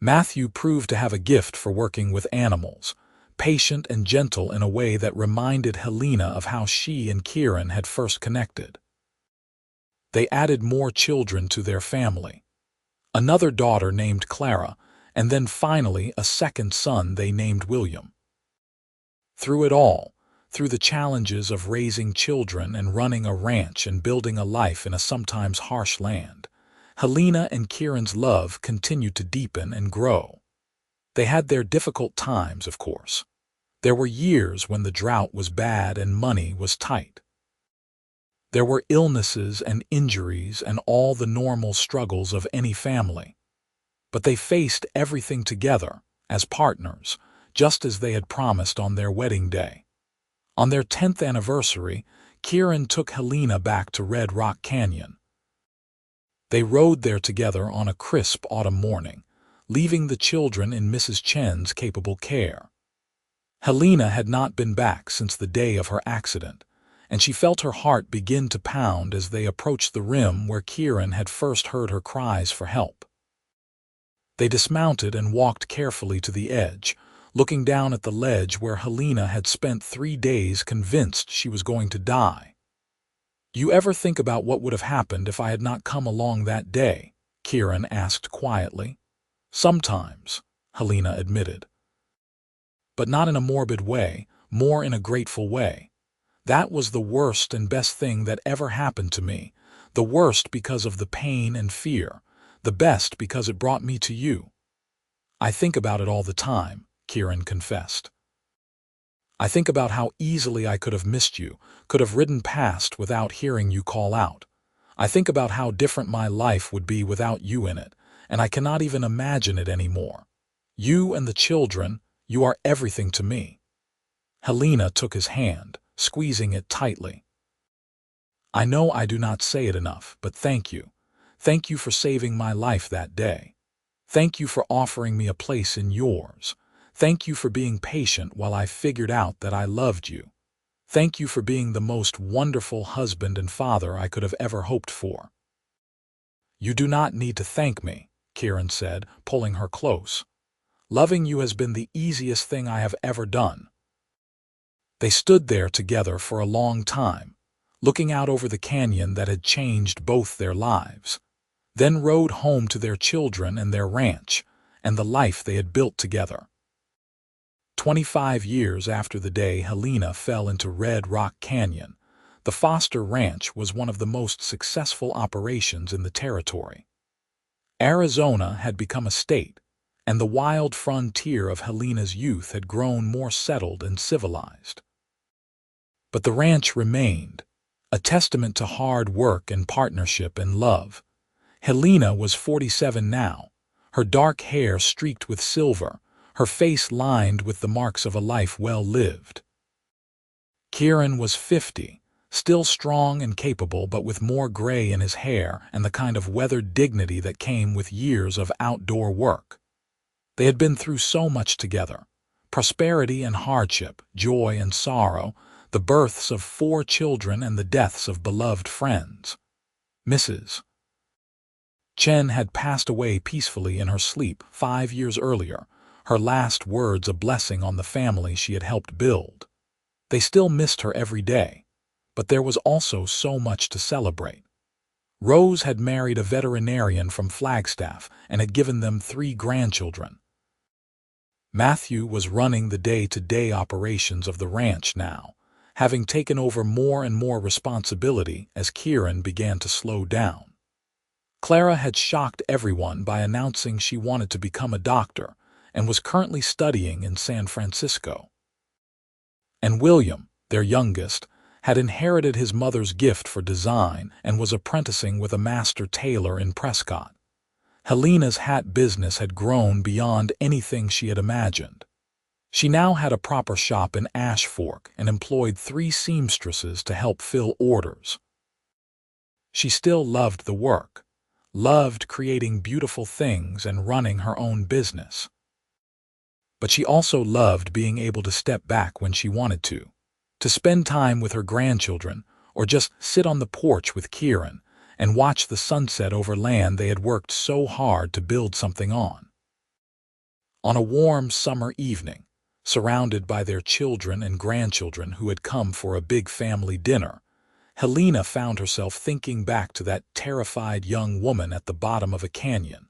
Matthew proved to have a gift for working with animals, patient and gentle in a way that reminded Helena of how she and Kieran had first connected. They added more children to their family. Another daughter named Clara, and then finally a second son they named William. Through it all, through the challenges of raising children and running a ranch and building a life in a sometimes harsh land, Helena and Kieran's love continued to deepen and grow. They had their difficult times, of course. There were years when the drought was bad and money was tight. There were illnesses and injuries and all the normal struggles of any family. But they faced everything together, as partners, just as they had promised on their wedding day. On their 10th anniversary, Kieran took Helena back to Red Rock Canyon. They rode there together on a crisp autumn morning, leaving the children in Mrs. Chen's capable care. Helena had not been back since the day of her accident, and she felt her heart begin to pound as they approached the rim where Kieran had first heard her cries for help. They dismounted and walked carefully to the edge, looking down at the ledge where Helena had spent 3 days convinced she was going to die. "You ever think about what would have happened if I had not come along that day?" Kieran asked quietly. "Sometimes," Helena admitted. "But not in a morbid way, more in a grateful way. That was the worst and best thing that ever happened to me, the worst because of the pain and fear, the best because it brought me to you." "I think about it all the time," Kieran confessed. "I think about how easily I could have missed you, could have ridden past without hearing you call out. I think about how different my life would be without you in it, and I cannot even imagine it anymore. You and the children, you are everything to me." Helena took his hand, squeezing it tightly. "I know I do not say it enough, but thank you. Thank you for saving my life that day. Thank you for offering me a place in yours. Thank you for being patient while I figured out that I loved you. Thank you for being the most wonderful husband and father I could have ever hoped for." "You do not need to thank me," Kieran said, pulling her close. "Loving you has been the easiest thing I have ever done." They stood there together for a long time, looking out over the canyon that had changed both their lives, then rode home to their children and their ranch, and the life they had built together. 25 years after the day Helena fell into Red Rock Canyon, the Foster Ranch was one of the most successful operations in the territory. Arizona had become a state, and the wild frontier of Helena's youth had grown more settled and civilized. But the ranch remained, a testament to hard work and partnership and love. Helena was 47 now, her dark hair streaked with silver, her face lined with the marks of a life well lived. Kieran was 50, still strong and capable but with more gray in his hair and the kind of weathered dignity that came with years of outdoor work. They had been through so much together: prosperity and hardship, joy and sorrow, the births of 4 children and the deaths of beloved friends. Mrs. Chen had passed away peacefully in her sleep 5 years earlier, her last words a blessing on the family she had helped build. They still missed her every day, but there was also so much to celebrate. Rose had married a veterinarian from Flagstaff and had given them 3 grandchildren. Matthew was running the day-to-day operations of the ranch now, having taken over more and more responsibility as Kieran began to slow down. Clara had shocked everyone by announcing she wanted to become a doctor and was currently studying in San Francisco. And William, their youngest, had inherited his mother's gift for design and was apprenticing with a master tailor in Prescott. Helena's hat business had grown beyond anything she had imagined. She now had a proper shop in Ash Fork and employed 3 seamstresses to help fill orders. She still loved the work, loved creating beautiful things and running her own business. But she also loved being able to step back when she wanted to spend time with her grandchildren, or just sit on the porch with Kieran and watch the sunset over land they had worked so hard to build something on. On a warm summer evening, surrounded by their children and grandchildren who had come for a big family dinner, Helena found herself thinking back to that terrified young woman at the bottom of a canyon,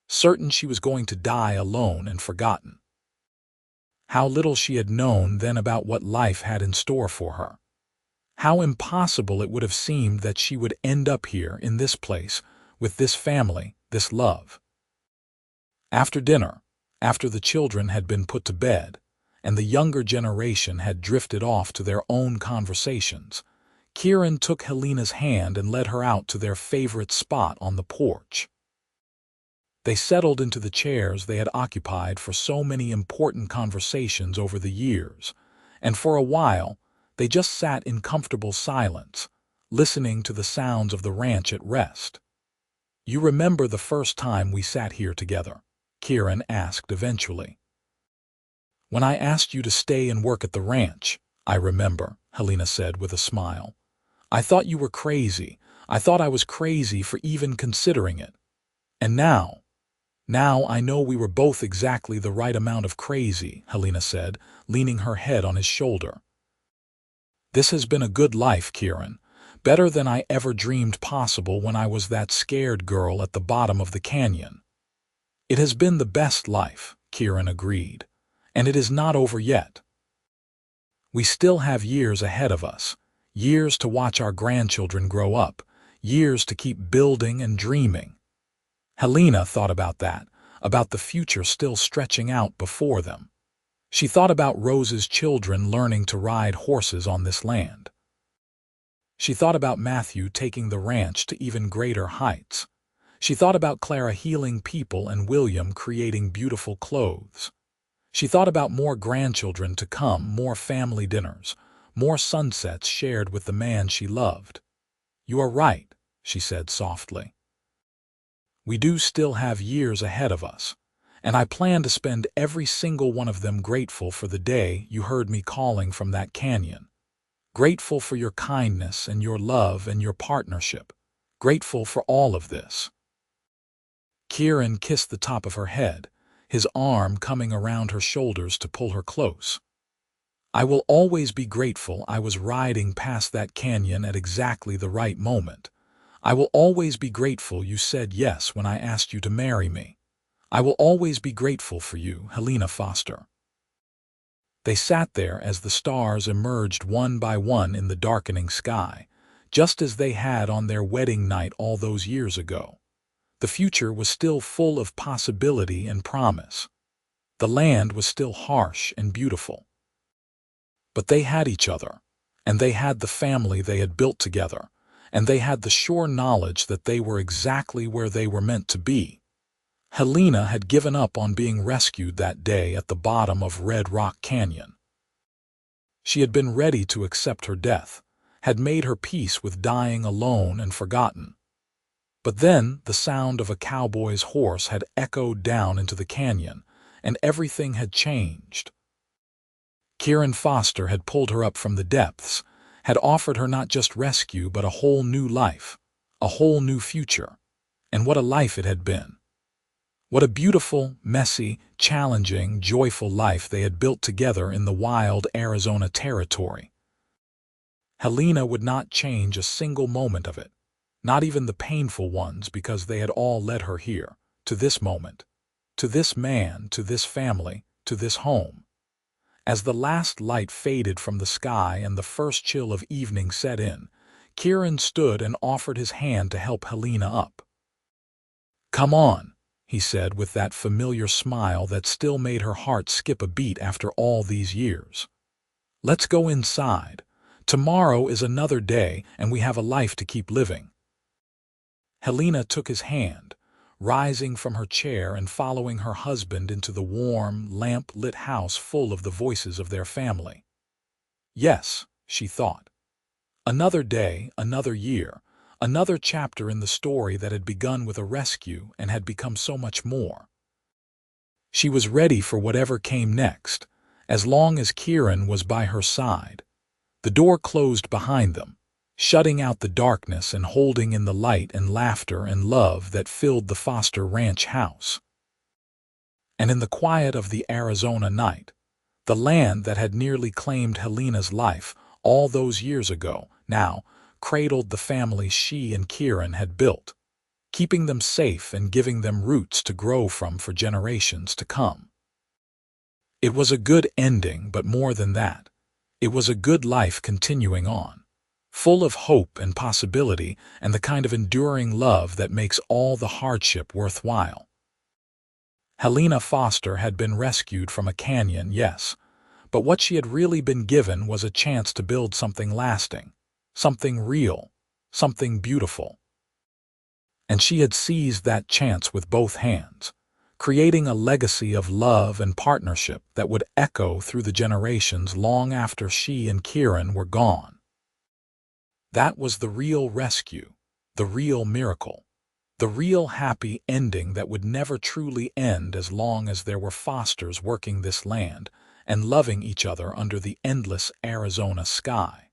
certain she was going to die alone and forgotten. How little she had known then about what life had in store for her. How impossible it would have seemed that she would end up here in this place, with this family, this love. After dinner, after the children had been put to bed, and the younger generation had drifted off to their own conversations, Kieran took Helena's hand and led her out to their favorite spot on the porch. They settled into the chairs they had occupied for so many important conversations over the years, and for a while they just sat in comfortable silence, listening to the sounds of the ranch at rest. "You remember the first time we sat here together?" Kieran asked eventually. "When I asked you to stay and work at the ranch, I remember," Helena said with a smile. "I thought you were crazy. I thought I was crazy for even considering it. And now I know we were both exactly the right amount of crazy," Helena said, leaning her head on his shoulder. "This has been a good life, Kieran, better than I ever dreamed possible when I was that scared girl at the bottom of the canyon." "It has been the best life," Kieran agreed, "and it is not over yet. We still have years ahead of us, years to watch our grandchildren grow up, years to keep building and dreaming." Helena thought about that, about the future still stretching out before them. She thought about Rose's children learning to ride horses on this land. She thought about Matthew taking the ranch to even greater heights. She thought about Clara healing people and William creating beautiful clothes. She thought about more grandchildren to come, more family dinners, more sunsets shared with the man she loved. "You are right," she said softly. "We do still have years ahead of us, and I plan to spend every single one of them grateful for the day you heard me calling from that canyon. Grateful for your kindness and your love and your partnership. Grateful for all of this." Kieran kissed the top of her head, his arm coming around her shoulders to pull her close. "I will always be grateful I was riding past that canyon at exactly the right moment. I will always be grateful you said yes when I asked you to marry me. I will always be grateful for you, Helena Foster." They sat there as the stars emerged one by one in the darkening sky, just as they had on their wedding night all those years ago. The future was still full of possibility and promise. The land was still harsh and beautiful. But they had each other, and they had the family they had built together, and they had the sure knowledge that they were exactly where they were meant to be. Helena had given up on being rescued that day at the bottom of Red Rock Canyon. She had been ready to accept her death, had made her peace with dying alone and forgotten. But then the sound of a cowboy's horse had echoed down into the canyon, and everything had changed. Kieran Foster had pulled her up from the depths, had offered her not just rescue but a whole new life, a whole new future. And what a life it had been. What a beautiful, messy, challenging, joyful life they had built together in the wild Arizona territory. Helena would not change a single moment of it, not even the painful ones, because they had all led her here, to this moment, to this man, to this family, to this home. As the last light faded from the sky and the first chill of evening set in, Kieran stood and offered his hand to help Helena up. "Come on," he said with that familiar smile that still made her heart skip a beat after all these years. Let's go inside. Tomorrow is another day and we have a life to keep living." Helena took his hand, rising from her chair and following her husband into the warm, lamp-lit house full of the voices of their family. Yes, she thought. Another day, another year, another chapter in the story that had begun with a rescue and had become so much more. She was ready for whatever came next, as long as Kieran was by her side. The door closed behind them, shutting out the darkness and holding in the light and laughter and love that filled the Foster ranch house. And in the quiet of the Arizona night, the land that had nearly claimed Helena's life all those years ago now cradled the family she and Kieran had built, keeping them safe and giving them roots to grow from for generations to come. It was a good ending, but more than that, it was a good life continuing on, full of hope and possibility and the kind of enduring love that makes all the hardship worthwhile. Helena Foster had been rescued from a canyon, yes, but what she had really been given was a chance to build something lasting, something real, something beautiful. And she had seized that chance with both hands, creating a legacy of love and partnership that would echo through the generations long after she and Kieran were gone. That was the real rescue, the real miracle, the real happy ending that would never truly end as long as there were Fosters working this land and loving each other under the endless Arizona sky.